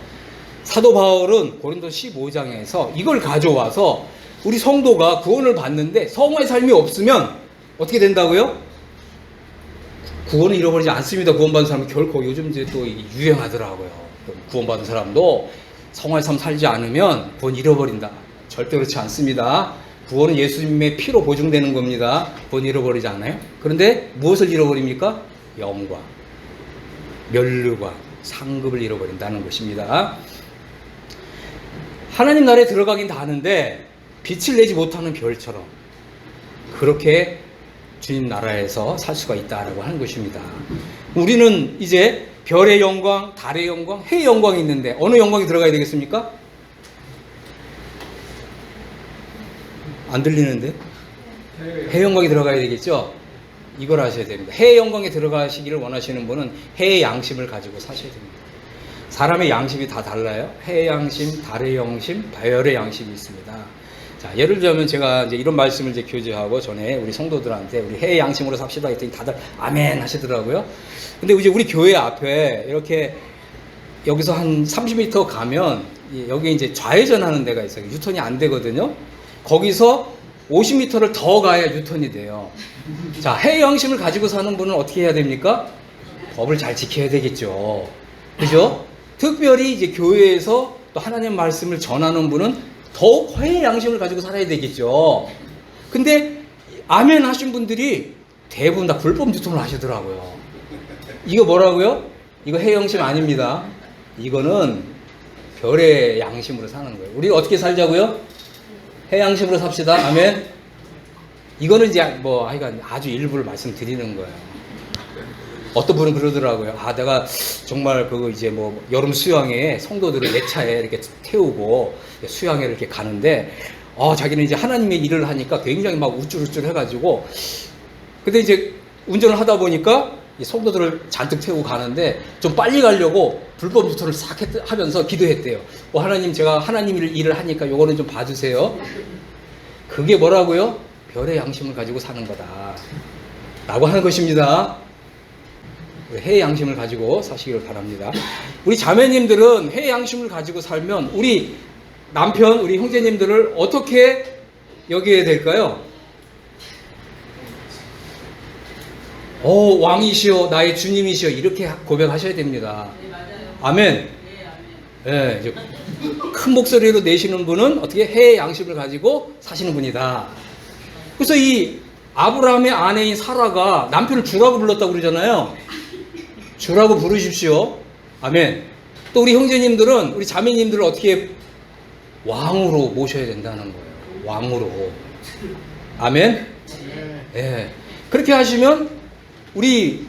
사도 바울은 고린도 15장에서 이걸 가져와서 우리 성도가 구원을 받는데 성화의 삶이 없으면 어떻게 된다고요? 구원을 잃어버리지 않습니다. 구원받은 사람은 결코 요즘 이제 또 유행하더라고요. 구원받은 사람도 성화의 삶 살지 않으면 구원 잃어버린다. 절대 그렇지 않습니다. 구원은 예수님의 피로 보증되는 겁니다. 구원 잃어버리지 않아요. 그런데 무엇을 잃어버립니까? 영광, 멸류관, 상급을 잃어버린다는 것입니다. 하나님 나라에 들어가긴 다 하는데 빛을 내지 못하는 별처럼 그렇게 주님 나라에서 살 수가 있다라고 하는 것입니다. 우리는 이제 별의 영광, 달의 영광, 해의 영광이 있는데 어느 영광이 들어가야 되겠습니까? 안 들리는데? 해의 영광이 들어가야 되겠죠? 이걸 하셔야 됩니다. 해의 영광에 들어가시기를 원하시는 분은 해의 양심을 가지고 사셔야 됩니다. 사람의 양심이 다 달라요. 해의 양심, 달의 양심, 별의 양심이 있습니다. 자, 예를 들면 제가 이제 이런 말씀을 이제 교제하고 전에 우리 성도들한테 우리 해의 양심으로 삽시다 했더니 다들 아멘 하시더라고요. 근데 이제 우리 교회 앞에 이렇게 여기서 한 30m 가면 여기 이제 좌회전하는 데가 있어요. 유턴이 안 되거든요. 거기서 50m를 더 가야 유턴이 돼요. 자, 해의 양심을 가지고 사는 분은 어떻게 해야 됩니까? 법을 잘 지켜야 되겠죠. 그죠? 특별히 이제 교회에서 또 하나님 말씀을 전하는 분은 더욱 해의 양심을 가지고 살아야 되겠죠. 근데 아멘 하신 분들이 대부분 다 불법 유턴을 하시더라고요. 이거 뭐라고요? 이거 해의 양심 아닙니다. 이거는 별의 양심으로 사는 거예요. 우리 어떻게 살자고요? 해의 양심으로 삽시다. 아멘. 이거는 이제 뭐 하여간 아주 일부를 말씀드리는 거예요. 어떤 분은 그러더라고요. 아, 내가 정말 그거 이제 뭐 여름 수영에 성도들을 내 차에 이렇게 태우고 수영에 이렇게 가는데, 자기는 이제 하나님의 일을 하니까 굉장히 막 우쭐우쭐 해가지고, 근데 이제 운전을 하다 보니까 성도들을 잔뜩 태우고 가는데 좀 빨리 가려고 불법 유턴을 싹 하면서 기도했대요. 하나님, 제가 하나님 일을 하니까 요거는 좀 봐주세요. 그게 뭐라고요? 별의 양심을 가지고 사는 거다 라고 하는 것입니다. 해의 양심을 가지고 사시기를 바랍니다. 우리 자매님들은 해의 양심을 가지고 살면 우리 남편, 우리 형제님들을 어떻게 여겨야 될까요? 왕이시여, 나의 주님이시여, 이렇게 고백하셔야 됩니다. 네, 맞아요. 아멘. 네, 아멘. 네, 이제 큰 목소리로 내시는 분은 어떻게 해의 양심을 가지고 사시는 분이다. 그래서 이 아브라함의 아내인 사라가 남편을 주라고 불렀다고 그러잖아요. 주라고 부르십시오. 아멘. 또 우리 형제님들은, 우리 자매님들을 어떻게 왕으로 모셔야 된다는 거예요. 왕으로. 아멘. 네. 그렇게 하시면 우리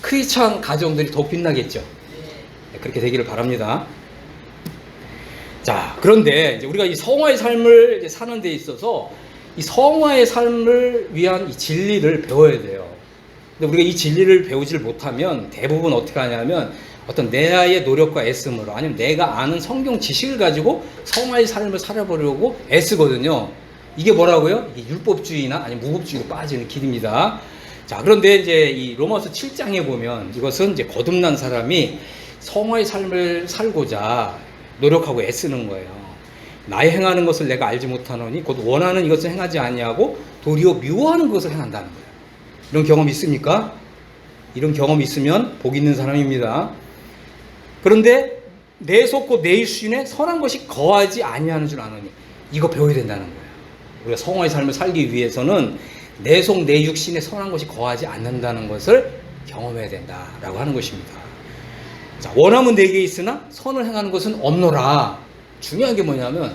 크리스찬 가정들이 더 빛나겠죠. 네, 그렇게 되기를 바랍니다. 자, 그런데 이제 우리가 이 성화의 삶을 이제 사는 데 있어서 이 성화의 삶을 위한 이 진리를 배워야 돼요. 근데 우리가 이 진리를 배우질 못하면 대부분 어떻게 하냐면 어떤 내의 노력과 애씀으로, 아니면 내가 아는 성경 지식을 가지고 성화의 삶을 살아보려고 애쓰거든요. 이게 뭐라고요? 이게 율법주의나 아니면 무법주의로 빠지는 길입니다. 자, 그런데 이제 이 로마서 7장에 보면 이것은 이제 거듭난 사람이 성화의 삶을 살고자 노력하고 애쓰는 거예요. 나의 행하는 것을 내가 알지 못하노니 곧 원하는 이것을 행하지 아니하고 도리어 미워하는 것을 행한다는 거예요. 이런 경험이 있습니까? 이런 경험이 있으면 복 있는 사람입니다. 그런데 내 속 곧 내 육신에 선한 것이 거하지 아니하는 줄 아노니, 이거 배워야 된다는 거예요. 우리가 성화의 삶을 살기 위해서는 내 속 내 육신에 선한 것이 거하지 않는다는 것을 경험해야 된다라고 하는 것입니다. 자, 원함은 내게 있으나 선을 행하는 것은 없노라. 중요한 게 뭐냐면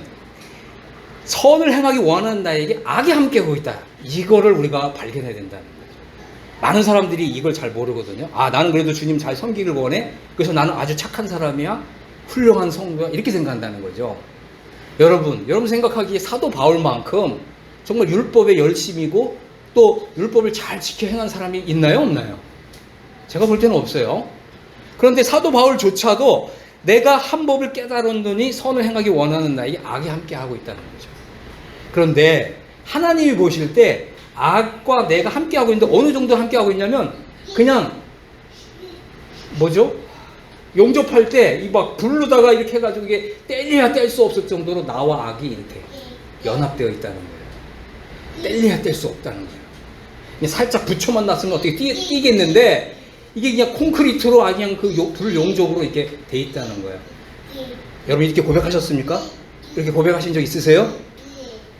선을 행하기 원하는 나에게 악이 함께하고 있다. 이거를 우리가 발견해야 된다는 거죠. 많은 사람들이 이걸 잘 모르거든요. 아, 나는 그래도 주님 잘 섬기길 원해. 그래서 나는 아주 착한 사람이야. 훌륭한 성도야. 이렇게 생각한다는 거죠. 여러분 생각하기에 사도 바울만큼 정말 율법에 열심이고 또 율법을 잘 지켜 행한 사람이 있나요? 없나요? 제가 볼 때는 없어요. 그런데 사도 바울조차도 내가 한 법을 깨달았더니 선을 행하기 원하는 나에게 악이 함께하고 있다는 거죠. 그런데 하나님이 보실 때 악과 내가 함께하고 있는데 어느 정도 함께하고 있냐면 그냥 뭐죠? 용접할 때 이 막 부르다가 이렇게 해가지고 이게 뗄래야 뗄 수 없을 정도로 나와 악이 이렇게 연합되어 있다는 거예요. 뗄래야 뗄 수 없다는 거예요. 살짝 붙여만 놨으면 어떻게 뛰겠는데 이게 그냥 콘크리트로 그냥 그 불용접으로 이렇게 돼 있다는 거예요. 여러분 이렇게 고백하셨습니까? 이렇게 고백하신 적 있으세요?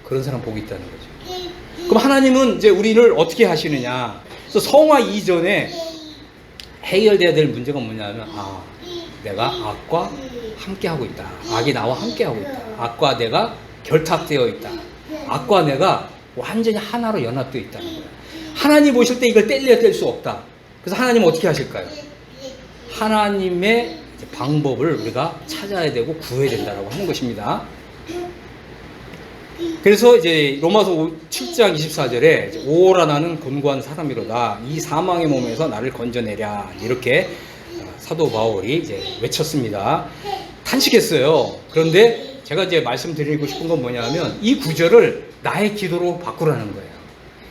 그런 사람 보고 있다는 거죠. 그럼 하나님은 이제 우리를 어떻게 하시느냐? 그래서 성화 이전에 해결돼야 될 문제가 뭐냐면 내가 악과 함께하고 있다. 악이 나와 함께하고 있다. 악과 내가 결탁되어 있다. 악과 내가 완전히 하나로 연합되어 있다는 거예요. 하나님 보실 때 이걸 뗄래야 뗄 수 없다. 그래서 하나님은 어떻게 하실까요? 하나님의 방법을 우리가 찾아야 되고 구해야 된다고 하는 것입니다. 그래서 이제 로마서 7장 24절에 오라 나는 곤고한 사람이로다. 이 사망의 몸에서 나를 건져내랴. 이렇게 사도 바울이 이제 외쳤습니다. 탄식했어요. 그런데 제가 이제 말씀드리고 싶은 건 뭐냐면 이 구절을 나의 기도로 바꾸라는 거예요.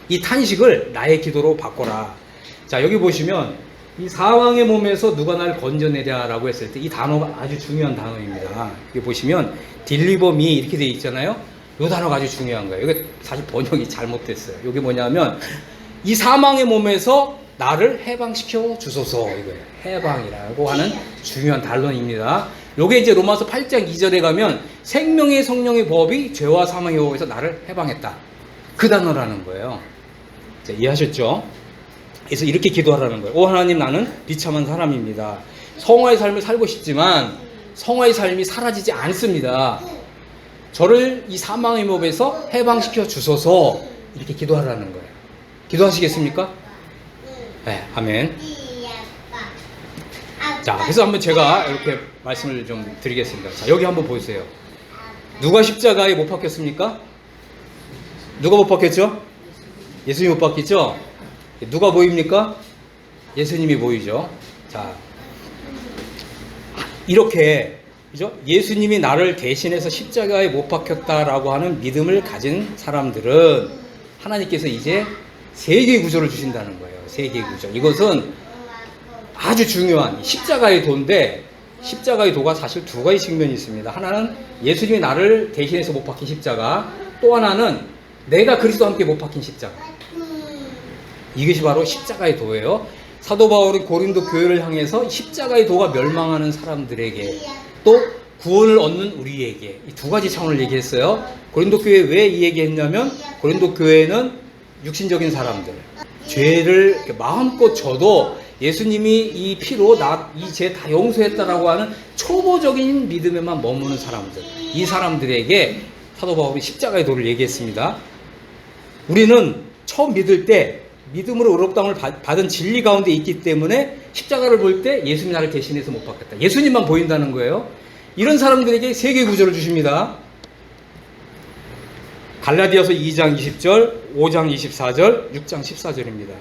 이 탄식을 나의 기도로 바꿔라. 자, 여기 보시면 이 사망의 몸에서 누가 날 건져내랴라고 했을 때 이 단어가 아주 중요한 단어입니다. 여기 보시면 deliver me 이렇게 되어 있잖아요. 이 단어가 아주 중요한 거예요. 이게 사실 번역이 잘못됐어요. 이게 뭐냐면 이 사망의 몸에서 나를 해방시켜 주소서 이거예요. 해방이라고 하는 중요한 단어입니다. 이게 이제 로마서 8장 2절에 가면 생명의 성령의 법이 죄와 사망의 법에서 나를 해방했다. 그 단어라는 거예요. 자, 이해하셨죠? 그래서 이렇게 기도하라는 거예요. 오 하나님, 나는 비참한 사람입니다. 성화의 삶을 살고 싶지만 성화의 삶이 사라지지 않습니다. 저를 이 사망의 법에서 해방시켜 주소서 이렇게 기도하라는 거예요. 기도하시겠습니까? 네, 아멘. 자, 그래서 한번 제가 이렇게 말씀을 좀 드리겠습니다. 자, 여기 한번 보세요. 누가 십자가에 못 박혔습니까? 누가 못 박혔죠? 예수님이 못 박혔죠? 누가 보입니까? 예수님이 보이죠. 자, 이렇게 그죠? 예수님이 나를 대신해서 십자가에 못 박혔다라고 하는 믿음을 가진 사람들은 하나님께서 이제 세 개의 구조를 주신다는 거예요. 세 개의 구조. 이것은 아주 중요한 십자가의 도인데 십자가의 도가 사실 두 가지 측면이 있습니다. 하나는 예수님이 나를 대신해서 못 박힌 십자가, 또 하나는 내가 그리스도와 함께 못 박힌 십자가. 이것이 바로 십자가의 도예요. 사도 바울은 고린도 교회를 향해서 십자가의 도가 멸망하는 사람들에게 또 구원을 얻는 우리에게 이 두 가지 차원을 얘기했어요. 고린도 교회 왜 이 얘기했냐면 고린도 교회는 육신적인 사람들, 죄를 마음껏 져도 예수님이 이 피로 이 죄 다 용서했다라고 하는 초보적인 믿음에만 머무는 사람들, 이 사람들에게 사도 바울이 십자가의 도를 얘기했습니다. 우리는 처음 믿을 때 믿음으로 의롭다함을 받은 진리 가운데 있기 때문에 십자가를 볼 때 예수님이 나를 대신해서 못 박혔다. 예수님만 보인다는 거예요. 이런 사람들에게 세 개의 구절을 주십니다. 갈라디아서 2장 20절, 5장 24절, 6장 14절입니다.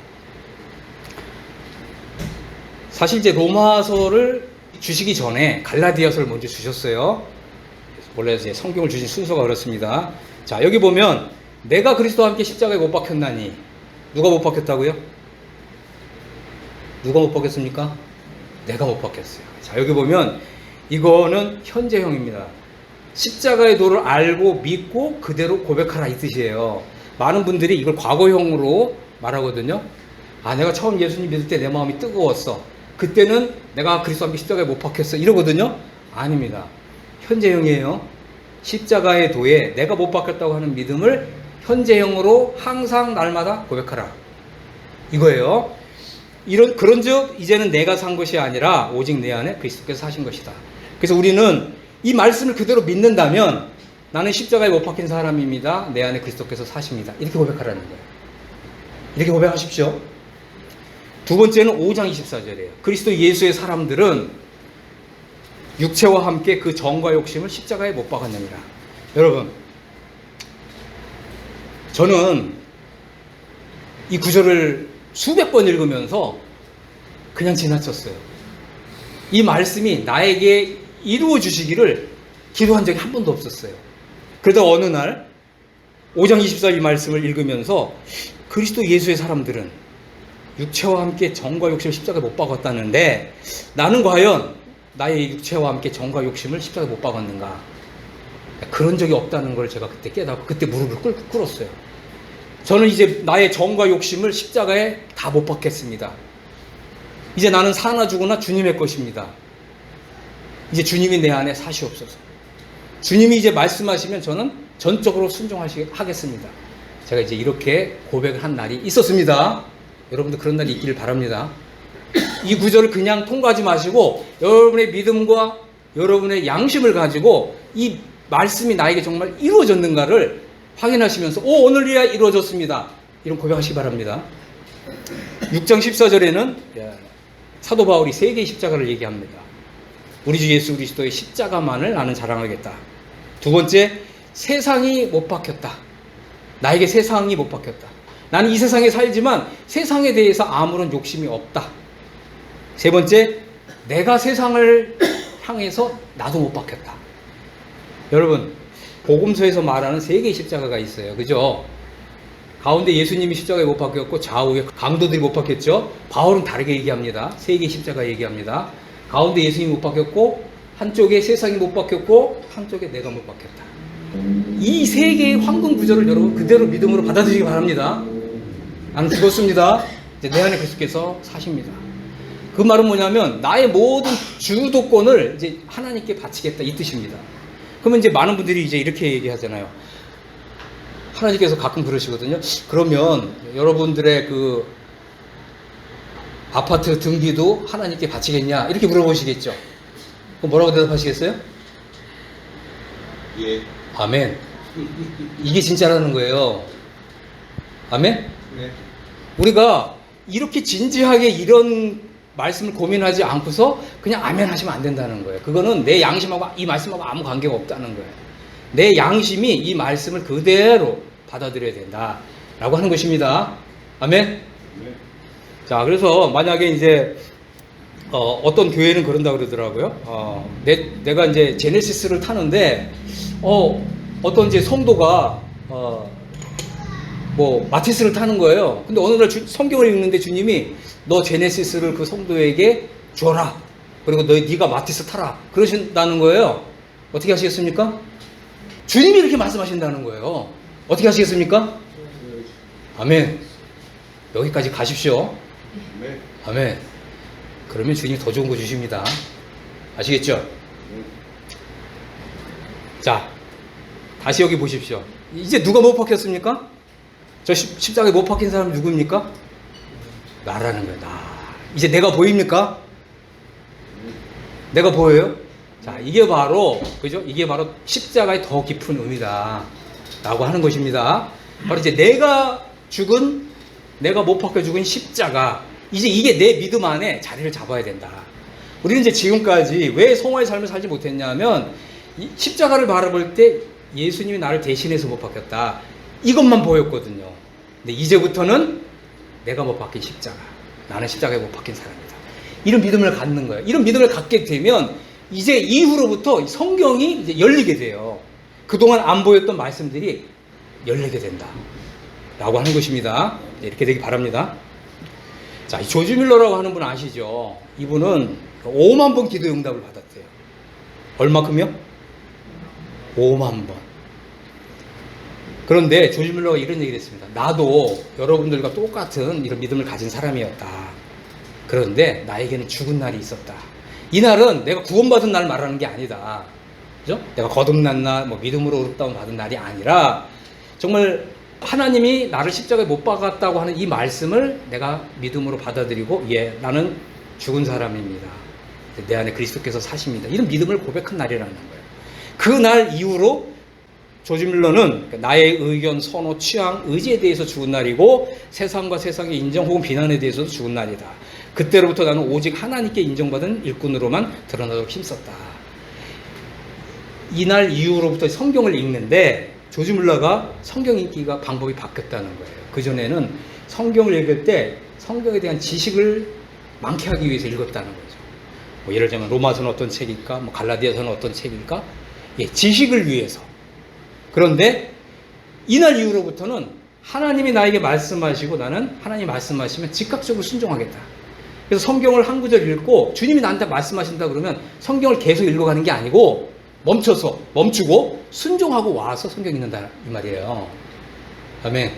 사실 이제 로마서를 주시기 전에 갈라디아서를 먼저 주셨어요. 원래 이제 성경을 주신 순서가 그렇습니다. 자, 여기 보면 내가 그리스도와 함께 십자가에 못 박혔나니, 누가 못 박혔다고요? 누가 못 박혔습니까? 내가 못 박혔어요. 자, 여기 보면 이거는 현재형입니다. 십자가의 도를 알고 믿고 그대로 고백하라 이 뜻이에요. 많은 분들이 이걸 과거형으로 말하거든요. 내가 처음 예수님 믿을 때 내 마음이 뜨거웠어. 그때는 내가 그리스도와 함께 십자가에 못 박혔어. 이러거든요. 아닙니다. 현재형이에요. 십자가의 도에 내가 못 박혔다고 하는 믿음을 현재형으로 항상 날마다 고백하라. 이거예요. 그런즉 이제는 내가 산 것이 아니라 오직 내 안에 그리스도께서 사신 것이다. 그래서 우리는 이 말씀을 그대로 믿는다면 나는 십자가에 못 박힌 사람입니다. 내 안에 그리스도께서 사십니다. 이렇게 고백하라는 거예요. 이렇게 고백하십시오. 두 번째는 5장 24절이에요. 그리스도 예수의 사람들은 육체와 함께 그 정과 욕심을 십자가에 못 박았느니라. 여러분, 저는 이 구절을 수백 번 읽으면서 그냥 지나쳤어요. 이 말씀이 나에게 이루어 주시기를 기도한 적이 한 번도 없었어요. 그러다 어느 날 5장 24절 이 말씀을 읽으면서 그리스도 예수의 사람들은 육체와 함께 정과 욕심을 십자가에 못 박았다는데 나는 과연 나의 육체와 함께 정과 욕심을 십자가에 못 박았는가? 그런 적이 없다는 걸 제가 그때 깨닫고 그때 무릎을 꿇고 꿇었어요. 저는 이제 나의 정과 욕심을 십자가에 다 못 박겠습니다. 이제 나는 사나 죽으나 주님의 것입니다. 이제 주님이 내 안에 사시옵소서. 주님이 이제 말씀하시면 저는 전적으로 순종하겠습니다. 제가 이제 이렇게 고백을 한 날이 있었습니다. 여러분도 그런 날이 있기를 바랍니다. 이 구절을 그냥 통과하지 마시고 여러분의 믿음과 여러분의 양심을 가지고 이 말씀이 나에게 정말 이루어졌는가를 확인하시면서 오늘이야 이루어졌습니다. 이런 고백하시기 바랍니다. 6장 14절에는 사도 바울이 세 개의 십자가를 얘기합니다. 우리 주 예수 그리스도의 십자가만을 나는 자랑하겠다. 두 번째, 세상이 못 박혔다. 나에게 세상이 못 박혔다. 나는 이 세상에 살지만 세상에 대해서 아무런 욕심이 없다. 세 번째, 내가 세상을 향해서 나도 못 박혔다. 여러분, 복음서에서 말하는 세 개의 십자가가 있어요. 그죠? 가운데 예수님이 십자가에 못 박혔고 좌우에 강도들이 못 박혔죠. 바울은 다르게 얘기합니다. 세 개의 십자가 얘기합니다. 가운데 예수님이 못 박혔고 한쪽에 세상이 못 박혔고 한쪽에 내가 못 박혔다. 이 세 개의 황금 구절을 여러분 그대로 믿음으로 받아들이기 바랍니다. 나는 죽었습니다. 이제 내 안에 그리스도께서 사십니다. 그 말은 뭐냐면 나의 모든 주도권을 이제 하나님께 바치겠다 이 뜻입니다. 그러면 이제 많은 분들이 이제 이렇게 얘기하잖아요. 하나님께서 가끔 그러시거든요. 그러면 여러분들의 그 아파트 등기도 하나님께 바치겠냐? 이렇게 물어보시겠죠. 그럼 뭐라고 대답하시겠어요? 예. 아멘. 이게 진짜라는 거예요. 아멘? 네. 우리가 이렇게 진지하게 이런 말씀을 고민하지 않고서 그냥 아멘 하시면 안 된다는 거예요. 그거는 내 양심하고 이 말씀하고 아무 관계가 없다는 거예요. 내 양심이 이 말씀을 그대로 받아들여야 된다라고 하는 것입니다. 아멘? 네. 자, 그래서 만약에 이제 어떤 교회는 그런다 그러더라고요. 내가 이제 제네시스를 타는데 어떤 이제 성도가 뭐 마티스를 타는 거예요. 근데 어느 날 성경을 읽는데 주님이 너 제네시스를 그 성도에게 줘라. 그리고 네가 마티스 타라. 그러신다는 거예요. 어떻게 하시겠습니까? 주님이 이렇게 말씀하신다는 거예요. 어떻게 하시겠습니까? 아멘. 여기까지 가십시오. 네. 아멘. 그러면 주님이 더 좋은 거 주십니다. 아시겠죠? 자, 다시 여기 보십시오. 이제 누가 못 박혔습니까? 저 십자가에 못 박힌 사람이 누구입니까? 나라는 거야, 나. 이제 내가 보입니까? 내가 보여요? 자, 이게 바로, 그죠? 이게 바로 십자가의 더 깊은 의미다. 라고 하는 것입니다. 바로 이제 내가 못 박혀 죽은 십자가. 이제 이게 내 믿음 안에 자리를 잡아야 된다. 우리는 이제 지금까지 왜 성화의 삶을 살지 못했냐면, 이 십자가를 바라볼 때 예수님이 나를 대신해서 못 박혔다. 이것만 보였거든요. 근데 이제부터는 내가 못 박힌 십자가. 나는 십자가에 못 박힌 사람이다. 이런 믿음을 갖는 거예요. 이런 믿음을 갖게 되면 이제 이후로부터 성경이 이제 열리게 돼요. 그동안 안 보였던 말씀들이 열리게 된다. 라고 하는 것입니다. 이렇게 되기 바랍니다. 자, 이 조지 밀러라고 하는 분 아시죠? 이분은 5만 번 기도 응답을 받았대요. 얼마큼요? 5만 번. 그런데 조지 밀러가 이런 얘기를 했습니다. 나도 여러분들과 똑같은 이런 믿음을 가진 사람이었다. 그런데 나에게는 죽은 날이 있었다. 이 날은 내가 구원받은 날 말하는 게 아니다. 그죠? 내가 거듭난 날, 믿음으로 의롭다움 받은 날이 아니라 정말 하나님이 나를 십자가에 못 박았다고 하는 이 말씀을 내가 믿음으로 받아들이고 나는 죽은 사람입니다. 내 안에 그리스도께서 사십니다. 이런 믿음을 고백한 날이라는 거예요. 그 날 이후로 조지 밀러는 나의 의견, 선호, 취향, 의지에 대해서 죽은 날이고 세상과 세상의 인정 혹은 비난에 대해서도 죽은 날이다. 그때로부터 나는 오직 하나님께 인정받은 일꾼으로만 드러나도록 힘썼다. 이날 이후로부터 성경을 읽는데 조지 밀러가 성경 읽기가 방법이 바뀌었다는 거예요. 그전에는 성경을 읽을 때 성경에 대한 지식을 많게 하기 위해서 읽었다는 거죠. 뭐 예를 들면 로마서는 어떤 책일까? 뭐 갈라디아서는 어떤 책일까? 예, 지식을 위해서. 그런데 이날 이후로부터는 하나님이 나에게 말씀하시고 나는 하나님 말씀하시면 즉각적으로 순종하겠다. 그래서 성경을 한 구절 읽고 주님이 나한테 말씀하신다 그러면 성경을 계속 읽어가는 게 아니고 멈추고 순종하고 와서 성경 읽는다 이 말이에요. 아멘.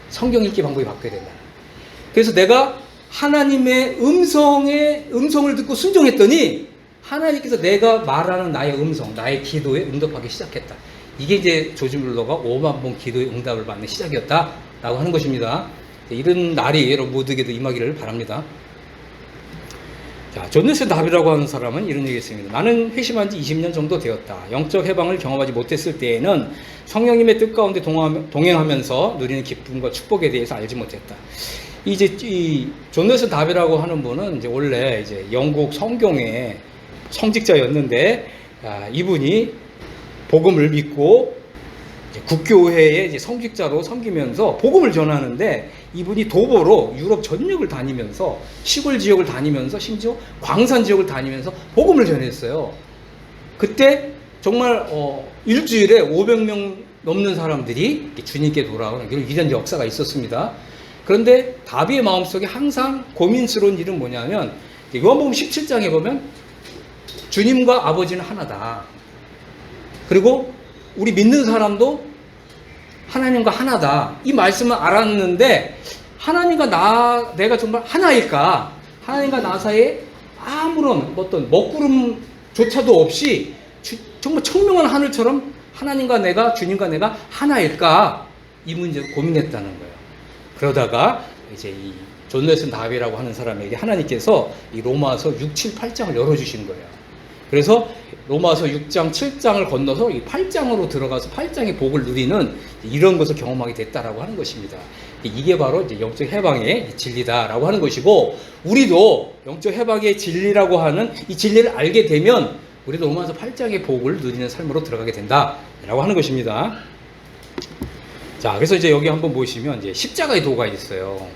성경 읽기 방법이 바뀌어야 된다. 그래서 내가 하나님의 음성을 듣고 순종했더니 하나님께서 내가 말하는 나의 음성, 나의 기도에 응답하기 시작했다. 이게 이제 조지 뮬러가 5만 번 기도의 응답을 받는 시작이었다라고 하는 것입니다. 이런 날이 여러분 모두에게도 임하기를 바랍니다. 자, 존 넬슨 다비라고 하는 사람은 이런 얘기했습니다. 나는 회심한 지 20년 정도 되었다. 영적 해방을 경험하지 못했을 때에는 성령님의 뜻 가운데 동행하면서 누리는 기쁨과 축복에 대해서 알지 못했다. 이제 이 존 넬슨 다비라고 하는 분은 이제 원래 이제 영국 성경의 성직자였는데 이분이 복음을 믿고 국교회의 이제 성직자로 섬기면서 복음을 전하는데 이분이 도보로 유럽 전역을 다니면서 시골 지역을 다니면서 심지어 광산 지역을 다니면서 복음을 전했어요. 그때 정말 일주일에 500명 넘는 사람들이 주님께 돌아오는 이런 역사가 있었습니다. 그런데 다비의 마음속에 항상 고민스러운 일은 뭐냐면 요한복음 17장에 보면 주님과 아버지는 하나다. 그리고 우리 믿는 사람도 하나님과 하나다. 이 말씀을 알았는데 하나님과 내가 정말 하나일까? 하나님과 나 사이에 아무런 어떤 먹구름조차도 없이 정말 청명한 하늘처럼 하나님과 내가, 주님과 내가 하나일까? 이 문제 고민했다는 거예요. 그러다가 이제 이 존 넬슨 다비라고 하는 사람에게 하나님께서 이 로마서 6, 7, 8장을 열어주신 거예요. 그래서 로마서 6장, 7장을 건너서 이 8장으로 들어가서 8장의 복을 누리는 이런 것을 경험하게 됐다라고 하는 것입니다. 이게 바로 이제 영적 해방의 진리다라고 하는 것이고, 우리도 영적 해방의 진리라고 하는 이 진리를 알게 되면 우리도 로마서 8장의 복을 누리는 삶으로 들어가게 된다라고 하는 것입니다. 자, 그래서 이제 여기 한번 보시면 이제 십자가의 도가 있어요.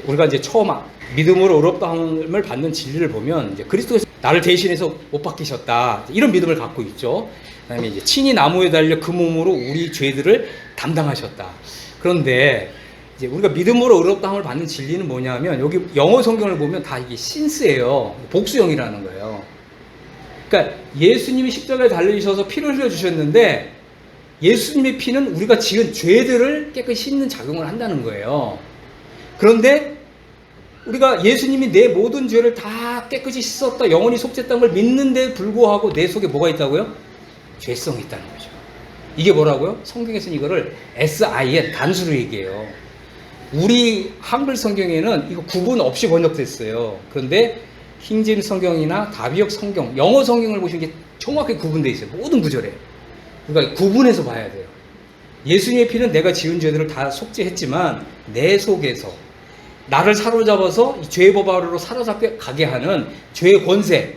우리가 이제 처음 믿음으로 의롭다함을 받는 진리를 보면 이제 그리스도께서 나를 대신해서 못 박히셨다, 이런 믿음을 갖고 있죠. 그다음에 이제 친히 나무에 달려 그 몸으로 우리 죄들을 담당하셨다. 그런데 이제 우리가 믿음으로 의롭다함을 받는 진리는 뭐냐면 여기 영어 성경을 보면 다 이게 신스예요. 복수형이라는 거예요. 그러니까 예수님이 십자가에 달리셔서 피를 흘려 주셨는데 예수님의 피는 우리가 지은 죄들을 깨끗이 씻는 작용을 한다는 거예요. 그런데 우리가 예수님이 내 모든 죄를 다 깨끗이 씻었다, 영원히 속죄했다는 걸 믿는데 불구하고 내 속에 뭐가 있다고요? 죄성이 있다는 거죠. 이게 뭐라고요? 성경에서는 이거를 SIN 단수로 얘기해요. 우리 한글 성경에는 이거 구분 없이 번역됐어요. 그런데 킹제임 성경이나 다비역 성경, 영어 성경을 보시는 게 정확하게 구분되어 있어요. 모든 구절에. 그러니까 구분해서 봐야 돼요. 예수님의 피는 내가 지은 죄들을 다 속죄했지만 내 속에서 나를 사로잡아서 죄의 법 아래로 사로잡게 가게 하는 죄의 권세,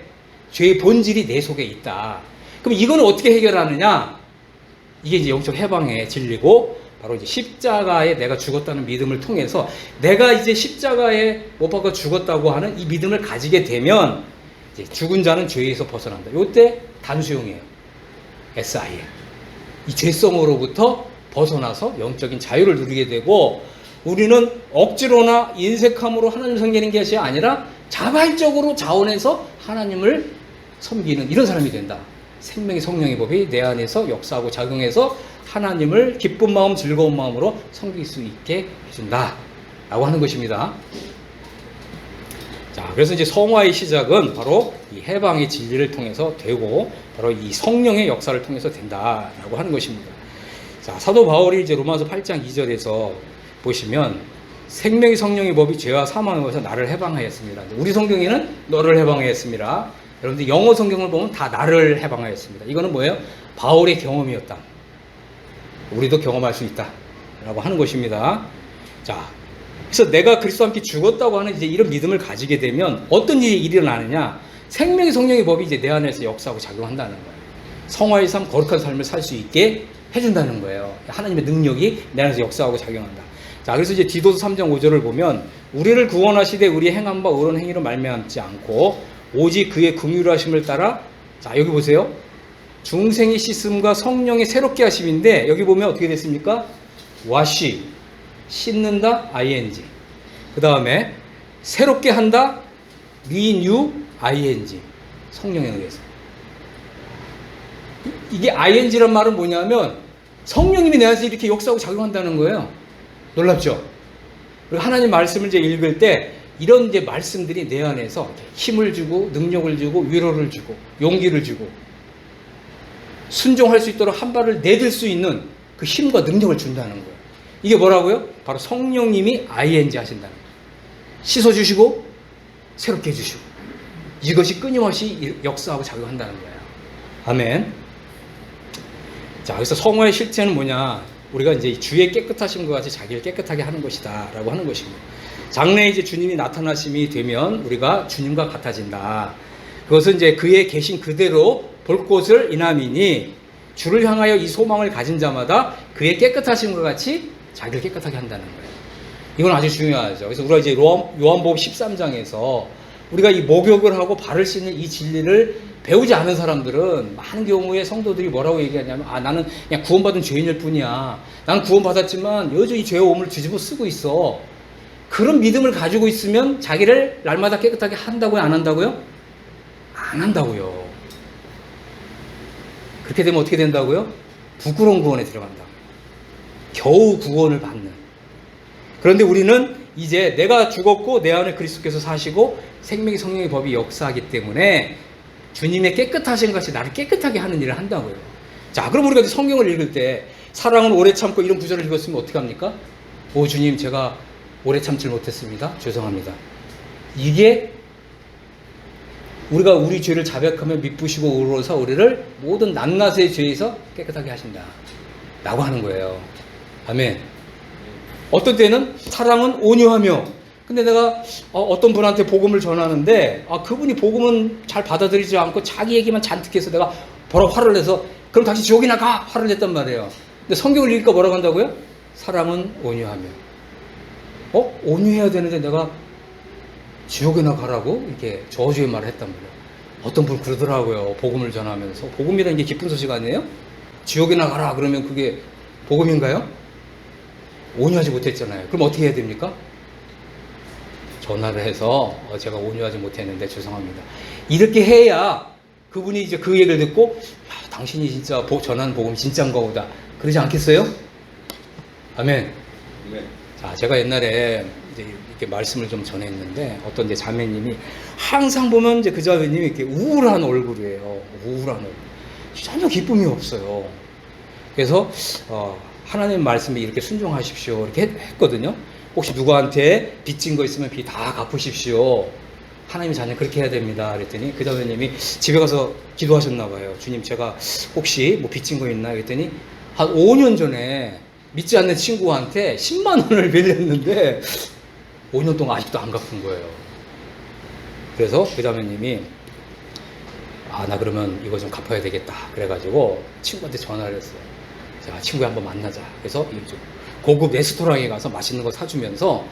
죄의 본질이 내 속에 있다. 그럼 이거는 어떻게 해결하느냐? 이게 이제 영적 해방의 진리고, 바로 이제 십자가에 내가 죽었다는 믿음을 통해서 내가 이제 십자가에 못 박아 죽었다고 하는 이 믿음을 가지게 되면 이제 죽은 자는 죄에서 벗어난다. 이때 단수형이에요. SIN. 이 죄성으로부터 벗어나서 영적인 자유를 누리게 되고, 우리는 억지로나 인색함으로 하나님을 섬기는 것이 아니라 자발적으로 자원해서 하나님을 섬기는 이런 사람이 된다. 생명의 성령의 법이 내 안에서 역사하고 작용해서 하나님을 기쁜 마음, 즐거운 마음으로 섬길 수 있게 해준다 라고 하는 것입니다. 자, 그래서 이제 성화의 시작은 바로 이 해방의 진리를 통해서 되고, 바로 이 성령의 역사를 통해서 된다라고 하는 것입니다. 자, 사도 바울이 이제 로마서 8장 2절에서 보시면 생명의 성령의 법이 죄와 사망에서 나를 해방하였습니다. 우리 성경에는 너를 해방하였습니다. 여러분들 영어 성경을 보면 다 나를 해방하였습니다. 이거는 뭐예요? 바울의 경험이었다. 우리도 경험할 수 있다 라고 하는 것입니다. 자, 그래서 내가 그리스도와 함께 죽었다고 하는 이제 이런 믿음을 가지게 되면 어떤 일이 일어나느냐? 생명의 성령의 법이 이제 내 안에서 역사하고 작용한다는 거예요. 성화의 삶, 거룩한 삶을 살 수 있게 해준다는 거예요. 하나님의 능력이 내 안에서 역사하고 작용한다. 자, 그래서 이제 디도서 3장 5절을 보면 우리를 구원하시되 우리의 행함과 의로운 행위로 말미암지 않고 오직 그의 긍휼하심을 따라, 자, 여기 보세요. 중생의 씻음과 성령의 새롭게 하심인데 여기 보면 어떻게 됐습니까? wash, 씻는다, ing. 그 다음에 새롭게 한다, renew, ing. 성령에 의해서. 이게 ing란 말은 뭐냐면 성령님이 내 안에서 이렇게 역사하고 작용한다는 거예요. 놀랍죠? 그리고 하나님 말씀을 이제 읽을 때 이런 이제 말씀들이 내 안에서 힘을 주고 능력을 주고 위로를 주고 용기를 주고 순종할 수 있도록 한 발을 내딜 수 있는 그 힘과 능력을 준다는 거예요. 이게 뭐라고요? 바로 성령님이 ing 하신다는 거예요. 씻어주시고 새롭게 해주시고 이것이 끊임없이 역사하고 작용한다는 거예요. 아멘. 자, 그래서 성화의 실체는 뭐냐? 우리가 이제 주의 깨끗하신 것 같이 자기를 깨끗하게 하는 것이다 라고 하는 것입니다. 장래에 이제 주님이 나타나심이 되면 우리가 주님과 같아진다. 그것은 이제 그의 계신 그대로 볼 곳을 인함이니 주를 향하여 이 소망을 가진 자마다 그의 깨끗하심과 같이 자기를 깨끗하게 한다는 거예요. 이건 아주 중요하죠. 그래서 우리가 이제 요한복음 13장에서 우리가 이 목욕을 하고 발을 씻는 이 진리를 배우지 않은 사람들은 많은 경우에 성도들이 뭐라고 얘기하냐면 나는 그냥 구원받은 죄인일 뿐이야. 나는 구원받았지만 여전히 죄의 오물을 뒤집어 쓰고 있어. 그런 믿음을 가지고 있으면 자기를 날마다 깨끗하게 한다고요? 안 한다고요? 안 한다고요. 그렇게 되면 어떻게 된다고요? 부끄러운 구원에 들어간다. 겨우 구원을 받는. 그런데 우리는 이제 내가 죽었고 내 안에 그리스도께서 사시고 생명의 성령의 법이 역사하기 때문에 주님의 깨끗하신 것이 나를 깨끗하게 하는 일을 한다고요. 자, 그럼 우리가 성경을 읽을 때 사랑은 오래 참고 이런 구절을 읽었으면 어떻게 합니까? 오 주님, 제가 오래 참지 못했습니다. 죄송합니다. 이게 우리가 우리 죄를 자백하며 미쁘시고 의로워서 우리를 모든 낱낱의 죄에서 깨끗하게 하신다 라고 하는 거예요. 아멘. 어떤 때는 사랑은 온유하며, 근데 내가 어떤 분한테 복음을 전하는데 그분이 복음은 잘 받아들이지 않고 자기 얘기만 잔뜩 해서 내가 뭐라고 화를 내서 그럼 다시 지옥이나 가! 화를 냈단 말이에요. 근데 성경을 읽으니까 뭐라고 한다고요? 사랑은 온유하며. 온유해야 되는데 내가 지옥이나 가라고 이렇게 저주의 말을 했단 말이에요. 어떤 분 그러더라고요. 복음을 전하면서. 복음이라는 게 기쁜 소식 아니에요? 지옥이나 가라 그러면 그게 복음인가요? 온유하지 못했잖아요. 그럼 어떻게 해야 됩니까? 전화를 해서 제가 온유하지 못했는데 죄송합니다. 이렇게 해야 그분이 이제 그 얘기를 듣고 당신이 진짜 전하는 복음이 진짜인가 보다. 그러지 않겠어요? 아멘. 네. 자, 제가 옛날에 이제 이렇게 말씀을 좀 전했는데 어떤 이제 자매님이 항상 보면 이제 그 자매님이 이렇게 우울한 얼굴이에요. 우울한 얼굴. 전혀 기쁨이 없어요. 그래서 하나님 말씀에 이렇게 순종하십시오. 이렇게 했거든요. 혹시 누구한테 빚진 거 있으면 빚 다 갚으십시오. 하나님의 자녀 그렇게 해야 됩니다. 그랬더니 그 자매님이 집에 가서 기도하셨나 봐요. 주님, 제가 혹시 뭐 빚진 거 있나? 그랬더니 한 5년 전에 믿지 않는 친구한테 10만 원을 빌렸는데 5년 동안 아직도 안 갚은 거예요. 그래서 그 자매님이 나 그러면 이거 좀 갚아야 되겠다. 그래가지고 친구한테 전화를 했어요. 자, 친구야 한번 만나자. 그래서 고급 레스토랑에 가서 맛있는 거 사주면서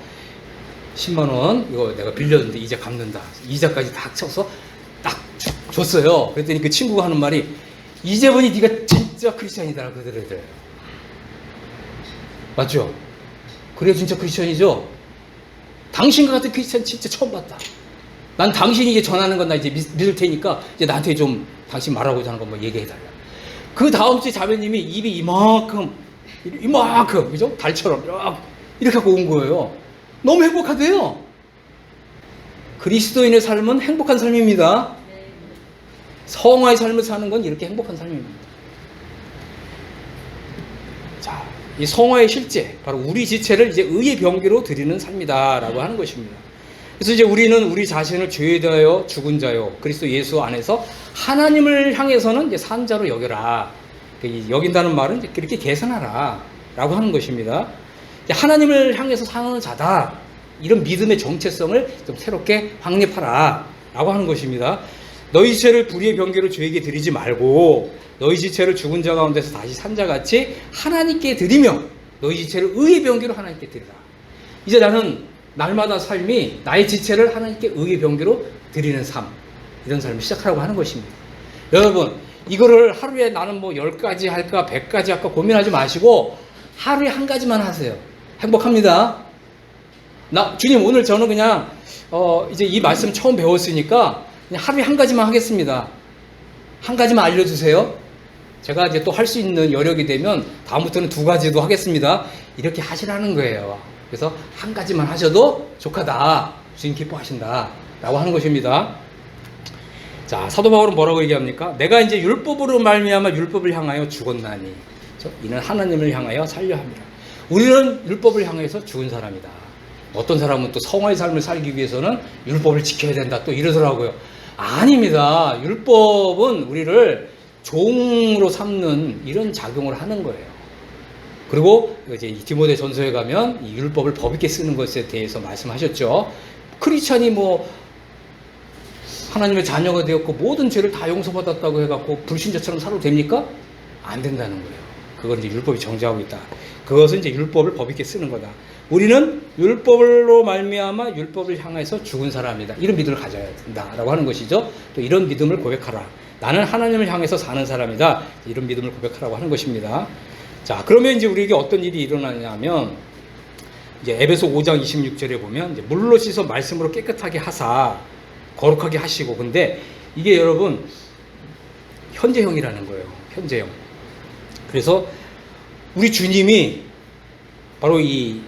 10만 원 이거 내가 빌렸는데 이제 갚는다. 이자까지 다 쳐서 딱 줬어요. 그랬더니 그 친구가 하는 말이 이제 보니 네가 진짜 크리스찬이다 그러더래요. 맞죠? 그래 진짜 크리스찬이죠? 당신과 같은 크리스찬 진짜 처음 봤다. 난 당신이 이제 전하는 건 나 이제 믿을 테니까 이제 나한테 좀 당신 말하고자 하는 거 뭐 얘기해달라. 그 다음 주에 자매님이 입이 이만큼, 그죠? 달처럼 이렇게 하고 온 거예요. 너무 행복하대요. 그리스도인의 삶은 행복한 삶입니다. 성화의 삶을 사는 건 이렇게 행복한 삶입니다. 자, 이 성화의 실제, 바로 우리 지체를 이제 의의 병기로 드리는 삶이다라고 하는 것입니다. 그래서 이제 우리는 우리 자신을 죄에 대하여 죽은 자요, 그리스도 예수 안에서 하나님을 향해서는 이제 산 자로 여겨라. 여긴다는 말은 이제 그렇게 계산하라 라고 하는 것입니다. 하나님을 향해서 사는 자다. 이런 믿음의 정체성을 좀 새롭게 확립하라 라고 하는 것입니다. 너희 지체를 불의의 병기로 죄에게 드리지 말고 너희 지체를 죽은 자 가운데서 다시 산 자같이 하나님께 드리며 너희 지체를 의의 병기로 하나님께 드리라. 이제 나는 날마다 삶이 나의 지체를 하나님께 의의 병기로 드리는 삶, 이런 삶을 시작하라고 하는 것입니다. 여러분, 이거를 하루에 나는 뭐 10가지 할까 100가지 할까 고민하지 마시고 하루에 한 가지만 하세요. 행복합니다. 주님, 오늘 저는 그냥 이제 이 말씀 처음 배웠으니까 그냥 하루에 한 가지만 하겠습니다. 한 가지만 알려주세요. 제가 이제 또 할 수 있는 여력이 되면 다음부터는 2가지도 하겠습니다. 이렇게 하시라는 거예요. 그래서 한 가지만 하셔도 족하다, 주님 기뻐하신다 라고 하는 것입니다. 자, 사도 바울은 뭐라고 얘기합니까? 내가 이제 율법으로 말미암아 율법을 향하여 죽었나니 이는 하나님을 향하여 살려 합니다. 우리는 율법을 향해서 죽은 사람이다. 어떤 사람은 또 성화의 삶을 살기 위해서는 율법을 지켜야 된다 또 이러더라고요. 아닙니다. 율법은 우리를 종으로 삼는 이런 작용을 하는 거예요. 그리고 이제 디모데 전서에 가면 이 율법을 법 있게 쓰는 것에 대해서 말씀하셨죠. 크리스찬이 뭐 하나님의 자녀가 되었고 모든 죄를 다 용서받았다고 해갖고 불신자처럼 살아도 됩니까? 안 된다는 거예요. 그걸 이제 율법이 정죄하고 있다. 그것은 이제 율법을 법 있게 쓰는 거다. 우리는 율법으로 말미암아 율법을 향해서 죽은 사람이다. 이런 믿음을 가져야 된다라고 하는 것이죠. 또 이런 믿음을 고백하라. 나는 하나님을 향해서 사는 사람이다. 이런 믿음을 고백하라고 하는 것입니다. 자, 그러면 이제 우리에게 어떤 일이 일어나냐면 이제 에베소 5장 26절에 보면 이제 물로 씻어 말씀으로 깨끗하게 하사 거룩하게 하시고, 근데 이게 여러분 현재형이라는 거예요. 현재형. 그래서 우리 주님이 바로 이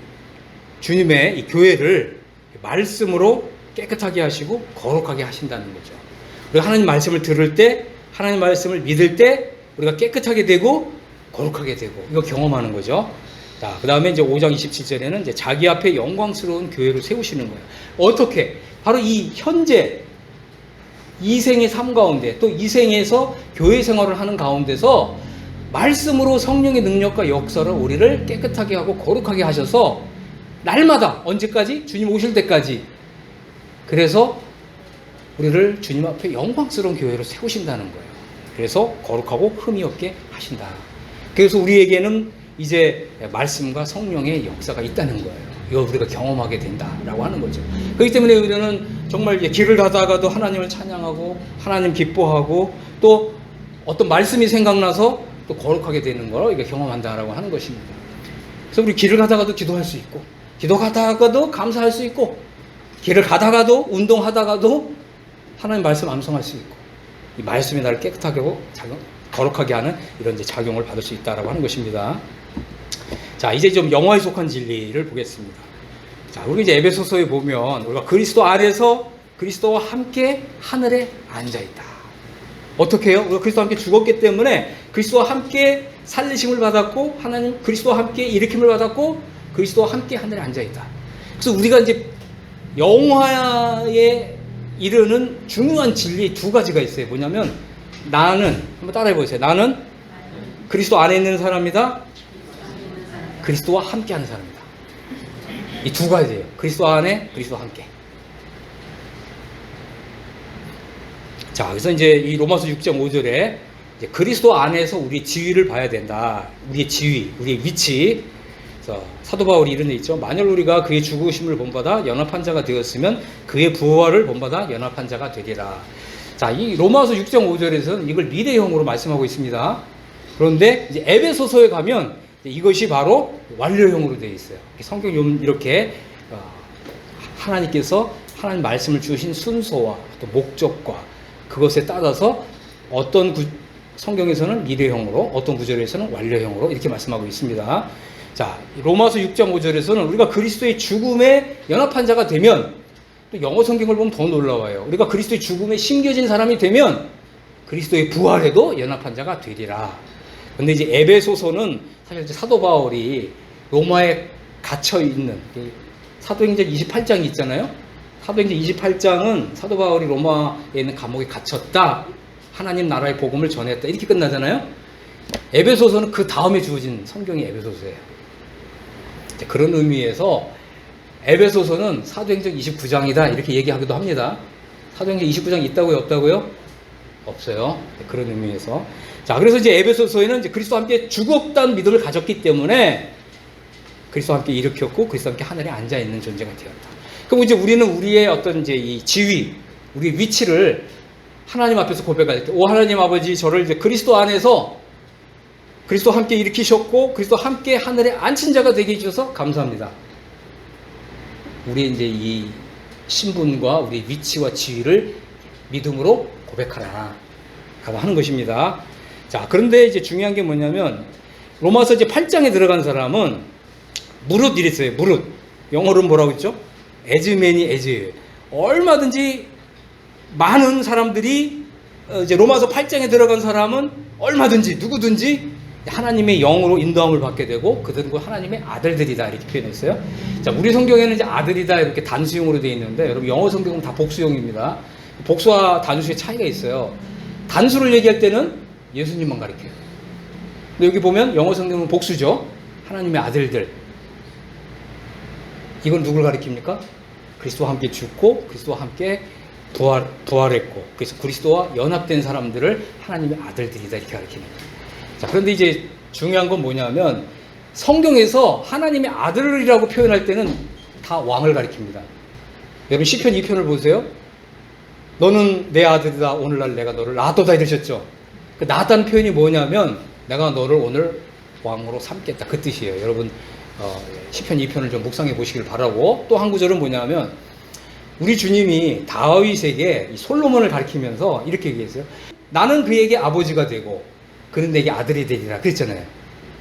주님의 이 교회를 말씀으로 깨끗하게 하시고 거룩하게 하신다는 거죠. 우리가 하나님 말씀을 들을 때, 하나님 말씀을 믿을 때 우리가 깨끗하게 되고 거룩하게 되고 이거 경험하는 거죠. 자, 그 다음에 이제 5장 27절에는 이제 자기 앞에 영광스러운 교회를 세우시는 거예요. 어떻게? 바로 이 현재 이생의 삶 가운데 또 이생에서 교회 생활을 하는 가운데서 말씀으로 성령의 능력과 역사로 우리를 깨끗하게 하고 거룩하게 하셔서 날마다 언제까지? 주님 오실 때까지. 그래서 우리를 주님 앞에 영광스러운 교회로 세우신다는 거예요. 그래서 거룩하고 흠이 없게 하신다. 그래서 우리에게는 이제 말씀과 성령의 역사가 있다는 거예요. 이거 우리가 경험하게 된다라고 하는 거죠. 그렇기 때문에 우리는 정말 길을 가다가도 하나님을 찬양하고 하나님 기뻐하고 또 어떤 말씀이 생각나서 또 거룩하게 되는 걸 이게 경험한다라고 하는 것입니다. 그래서 우리 길을 가다가도 기도할 수 있고, 기도 가다가도 감사할 수 있고, 길을 가다가도 운동하다가도 하나님 말씀 암송할 수 있고, 이 말씀이 나를 깨끗하게 하고 거룩하게 하는 이런 이제 작용을 받을 수 있다라고 하는 것입니다. 자, 이제 좀 영화에 속한 진리를 보겠습니다. 자, 우리 이제 에베소서에 보면 우리가 그리스도 안에서 그리스도와 함께 하늘에 앉아 있다. 어떻게 해요? 우리가 그리스도와 함께 죽었기 때문에 그리스도와 함께 살리심을 받았고, 하나님 그리스도와 함께 일으킴을 받았고, 그리스도와 함께 하늘에 앉아 있다. 그래서 우리가 이제 영화에 이르는 중요한 진리 2가지가 있어요. 뭐냐면 나는, 한번 따라해 보세요. 나는 그리스도 안에 있는 사람이다. 그리스도와 함께 하는 사람이다. 이 2가지예요. 그리스도 안에, 그리스도와 함께. 자, 그래서 이제 이 로마서 6장 5절에 이제 그리스도 안에서 우리의 지위를 봐야 된다. 우리의 지위, 우리의 위치. 그래서 사도 바울이 이런 데 있죠. 만일 우리가 그의 죽으심을 본받아 연합한 자가 되었으면 그의 부활을 본받아 연합한 자가 되리라. 자, 이 로마서 6장 5절에서는 이걸 미래형으로 말씀하고 있습니다. 그런데 이제 에베소서에 가면 이것이 바로 완료형으로 되어 있어요. 성경이 이렇게 하나님께서 하나님 말씀을 주신 순서와 또 목적과 그것에 따라서 어떤 성경에서는 미래형으로, 어떤 구절에서는 완료형으로 이렇게 말씀하고 있습니다. 자, 로마서 6장 5절에서는 우리가 그리스도의 죽음에 연합한 자가 되면, 또 영어 성경을 보면 더 놀라워요. 우리가 그리스도의 죽음에 심겨진 사람이 되면 그리스도의 부활에도 연합한 자가 되리라. 근데 이제 에베소서는 사실 이제 사도 바울이 로마에 갇혀 있는 사도행전 28장이 있잖아요. 사도행전 28장은 사도 바울이 로마에 있는 감옥에 갇혔다, 하나님 나라의 복음을 전했다, 이렇게 끝나잖아요. 에베소서는 그 다음에 주어진 성경이 에베소서예요. 그런 의미에서 에베소서는 사도행전 29장이다 이렇게 얘기하기도 합니다. 사도행전 29장이 있다고요, 없다고요? 없어요. 그런 의미에서. 자, 그래서 이제 에베소서에는 이제 그리스도와 함께 죽었다는 믿음을 가졌기 때문에 그리스도와 함께 일으켰고 그리스도와 함께 하늘에 앉아 있는 존재가 되었다. 그럼 이제 우리는 우리의 어떤 이제 이 지위, 우리 위치를 하나님 앞에서 고백할 때, 오 하나님 아버지, 저를 이제 그리스도 안에서 그리스도와 함께 일으키셨고 그리스도와 함께 하늘에 앉힌 자가 되게 해주셔서 감사합니다. 우리의 이제 이 신분과 우리 위치와 지위를 믿음으로 고백하라 라고 하는 것입니다. 자, 그런데 이제 중요한 게 뭐냐면 로마서 이제 8장에 들어간 사람은 무릇 이랬어요. 무릇. 영어로는 뭐라고 했죠? as many as. 얼마든지 많은 사람들이 이제 로마서 8장에 들어간 사람은 얼마든지 누구든지 하나님의 영으로 인도함을 받게 되고 그들은 하나님의 아들들이다 이렇게 표현했어요. 자, 우리 성경에는 이제 아들이다 이렇게 단수용으로 되어 있는데 여러분 영어 성경은 다 복수용입니다. 복수와 단수의 차이가 있어요. 단수를 얘기할 때는 예수님만 가리켜요. 근데 여기 보면 영어 성경은 복수죠. 하나님의 아들들. 이건 누굴 가리킵니까? 그리스도와 함께 죽고 그리스도와 함께 부활했고 그래서 그리스도와 연합된 사람들을 하나님의 아들들이다 이렇게 가리키는 거예요. 자, 그런데 이제 중요한 건 뭐냐면 성경에서 하나님의 아들이라고 표현할 때는 다 왕을 가리킵니다. 여러분 시편 2편을 보세요. 너는 내 아들이다. 오늘날 내가 너를 낳았도다 이러셨죠. 그 낳았다는 표현이 뭐냐면 내가 너를 오늘 왕으로 삼겠다 그 뜻이에요. 여러분 시편 2편을 좀 묵상해 보시길 바라고, 또 한 구절은 뭐냐면 우리 주님이 다윗에게 솔로몬을 가리키면서 이렇게 얘기했어요. 나는 그에게 아버지가 되고 그는 내게 아들이 되리라 그랬잖아요.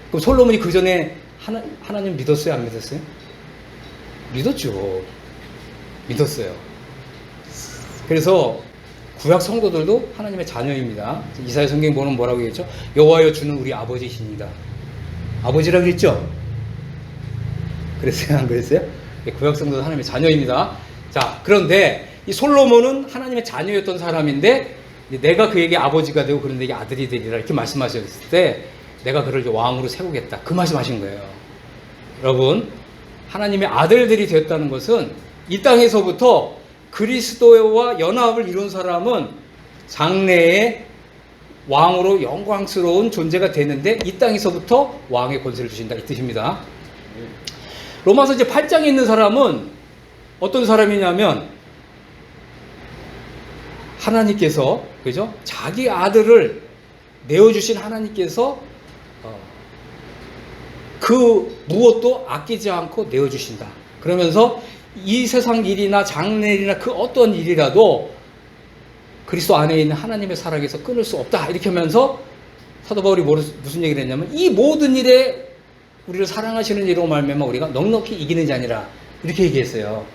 그럼 솔로몬이 그 전에 하나님 믿었어요? 안 믿었어요? 믿었죠. 믿었어요. 그래서 구약 성도들도 하나님의 자녀입니다. 이사야 성경 보면 뭐라고 했죠? 여호와여 주는 우리 아버지시니다. 아버지라 그랬죠? 그랬어요? 안 그랬어요? 구약 성도도 하나님의 자녀입니다. 자, 그런데 이 솔로몬은 하나님의 자녀였던 사람인데 내가 그에게 아버지가 되고 그런 내게 아들이 되리라 이렇게 말씀하셨을 때 내가 그를 왕으로 세우겠다 그 말씀하신 거예요. 여러분 하나님의 아들들이 되었다는 것은 이 땅에서부터 그리스도와 연합을 이룬 사람은 장래에 왕으로 영광스러운 존재가 되는데 이 땅에서부터 왕의 권세를 주신다 이 뜻입니다. 로마서 이제 8장에 있는 사람은 어떤 사람이냐면 하나님께서 그죠? 자기 아들을 내어주신 하나님께서 그 무엇도 아끼지 않고 내어주신다. 그러면서 이 세상 일이나 장래 일이나 그 어떤 일이라도 그리스도 안에 있는 하나님의 사랑에서 끊을 수 없다. 이렇게 하면서 사도 바울이 무슨 얘기를 했냐면 이 모든 일에 우리를 사랑하시는 이로 말미암아 우리가 넉넉히 이기는 자니라. 이렇게 얘기했어요.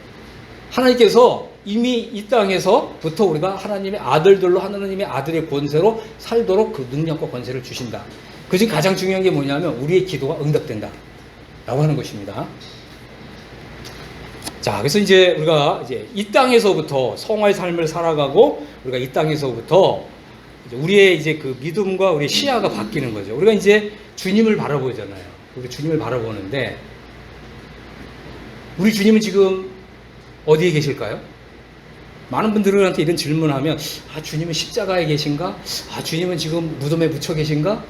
하나님께서 이미 이 땅에서부터 우리가 하나님의 아들들로 하나님의 아들의 권세로 살도록 그 능력과 권세를 주신다. 그 중 가장 중요한 게 뭐냐면 우리의 기도가 응답된다 라고 하는 것입니다. 자, 그래서 이제 우리가 이제 이 땅에서부터 성화의 삶을 살아가고 우리가 이 땅에서부터 이제 우리의 이제 그 믿음과 우리의 시야가 바뀌는 거죠. 우리가 이제 주님을 바라보잖아요. 우리 주님을 바라보는데 우리 주님은 지금 어디에 계실까요? 많은 분들한테 이런 질문하면 주님은 십자가에 계신가? 주님은 지금 무덤에 묻혀 계신가?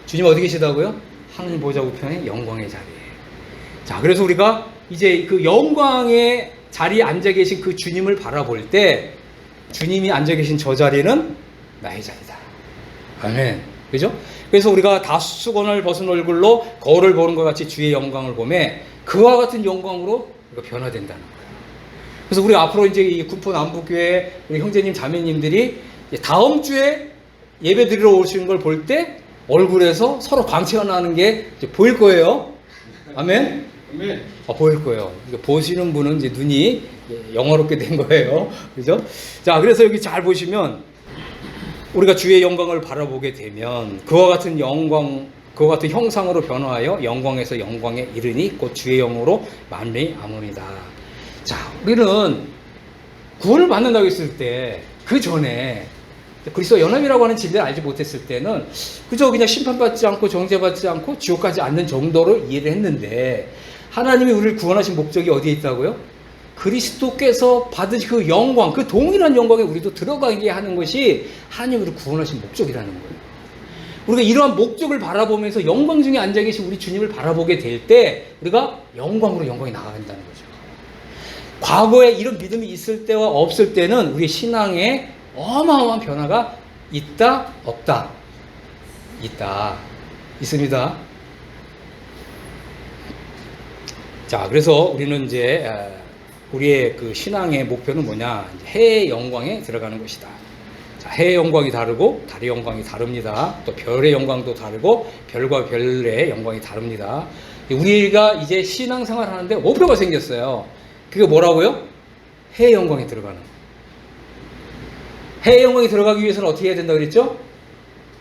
주님 어디 계시다고요? 하나님 보좌 우편의 영광의 자리에. 자, 그래서 우리가 이제 그 영광의 자리에 앉아 계신 그 주님을 바라볼 때 주님이 앉아 계신 저 자리는 나의 자리다. 아멘. 그죠? 그래서 우리가 다수건을 벗은 얼굴로 거울을 보는 것 같이 주의 영광을 보매 그와 같은 영광으로 우리가 변화된다는 거예요. 그래서 우리 앞으로 이제 이 군포 남부교회 우리 형제님 자매님들이 다음 주에 예배 드리러 오시는 걸 볼 때 얼굴에서 서로 광채가 나는 게 이제 보일 거예요. 아멘? 아멘. 보일 거예요. 보시는 분은 이제 눈이 영화롭게 된 거예요. 그죠? 자, 그래서 여기 잘 보시면 우리가 주의 영광을 바라보게 되면 그와 같은 영광, 그와 같은 형상으로 변화하여 영광에서 영광에 이르니 곧 주의 영으로 만명이 아무니다. 자, 우리는 구원을 받는다고 했을 때 그 전에 그리스도 연합이라고 하는 진리를 알지 못했을 때는 그저 그냥 심판받지 않고 정죄받지 않고 지옥 가지 않는 정도로 이해를 했는데 하나님이 우리를 구원하신 목적이 어디에 있다고요? 그리스도께서 받으신 그 영광, 그 동일한 영광에 우리도 들어가게 하는 것이 하나님이 우리를 구원하신 목적이라는 거예요. 우리가 이러한 목적을 바라보면서 영광 중에 앉아 계신 우리 주님을 바라보게 될 때 우리가 영광으로 영광이 나아간다는 거죠. 과거에 이런 믿음이 있을 때와 없을 때는 우리 신앙에 어마어마한 변화가 있다, 없다? 있다. 있습니다. 자, 그래서 우리는 이제 우리의 그 신앙의 목표는 뭐냐? 해의 영광에 들어가는 것이다. 자, 해의 영광이 다르고 달의 영광이 다릅니다. 또 별의 영광도 다르고 별과 별의 영광이 다릅니다. 우리가 이제 신앙생활 하는데 목표가 생겼어요. 그게 뭐라고요? 해의 영광에 들어가는. 해의 영광에 들어가기 위해서는 어떻게 해야 된다고 그랬죠?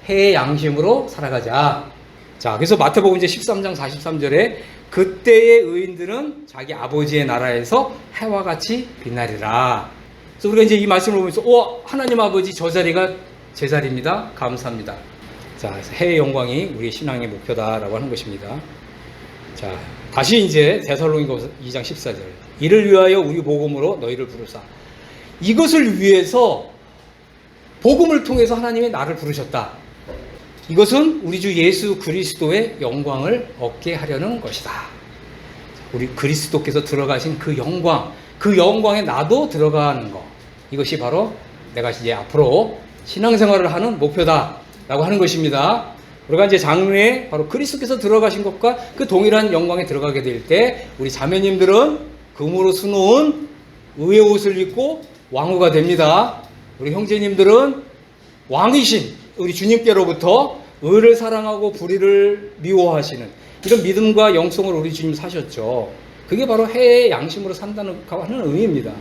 해의 양심으로 살아가자. 자, 그래서 마태복음 이제 13장 43절에 그때의 의인들은 자기 아버지의 나라에서 해와 같이 빛나리라. 그래서 우리가 이제 이 말씀을 보면서 하나님 아버지 저 자리가 제 자리입니다. 감사합니다. 자, 그래서 해의 영광이 우리의 신앙의 목표다라고 하는 것입니다. 자, 다시 이제 데살로니가서 2장 14절. 이를 위하여 우리 복음으로 너희를 부르사. 이것을 위해서 복음을 통해서 하나님의 나를 부르셨다. 이것은 우리 주 예수 그리스도의 영광을 얻게 하려는 것이다. 우리 그리스도께서 들어가신 그 영광, 그 영광에 나도 들어가는 것. 이것이 바로 내가 이제 앞으로 신앙생활을 하는 목표다라고 하는 것입니다. 우리가 이제 장래에 바로 그리스도께서 들어가신 것과 그 동일한 영광에 들어가게 될 때 우리 자매님들은 금으로 수놓은 의의 옷을 입고 왕후가 됩니다. 우리 형제님들은 왕이신 우리 주님께로부터 의를 사랑하고 불의를 미워하시는 이런 믿음과 영성을 우리 주님 사셨죠. 그게 바로 해의 양심으로 산다는 하는 의미입니다.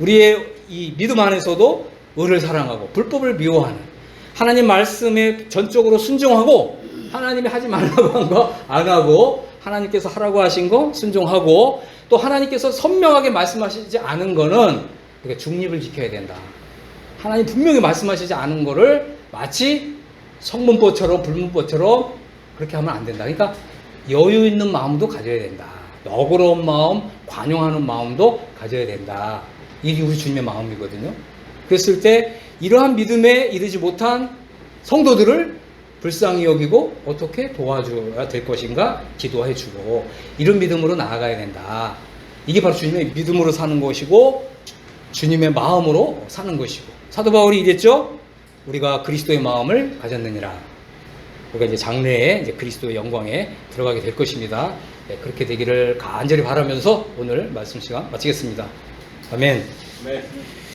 우리의 이 믿음 안에서도 의를 사랑하고 불법을 미워하는 하나님 말씀에 전적으로 순종하고 하나님이 하지 말라고 한 거 안 하고 하나님께서 하라고 하신 거 순종하고 또 하나님께서 선명하게 말씀하시지 않은 거는 우리가 중립을 지켜야 된다. 하나님 분명히 말씀하시지 않은 거를 마치 성문법처럼 불문법처럼 그렇게 하면 안 된다. 그러니까 여유 있는 마음도 가져야 된다. 너그러운 마음, 관용하는 마음도 가져야 된다. 이게 우리 주님의 마음이거든요. 그랬을 때 이러한 믿음에 이르지 못한 성도들을 불쌍히 여기고 어떻게 도와줘야 될 것인가 기도해 주고 이런 믿음으로 나아가야 된다. 이게 바로 주님의 믿음으로 사는 것이고 주님의 마음으로 사는 것이고 사도 바울이 이랬죠. 우리가 그리스도의 마음을 가졌느니라. 우리가 이제 장래에 이제 그리스도의 영광에 들어가게 될 것입니다. 네, 그렇게 되기를 간절히 바라면서 오늘 말씀 시간 마치겠습니다. 아멘. 네.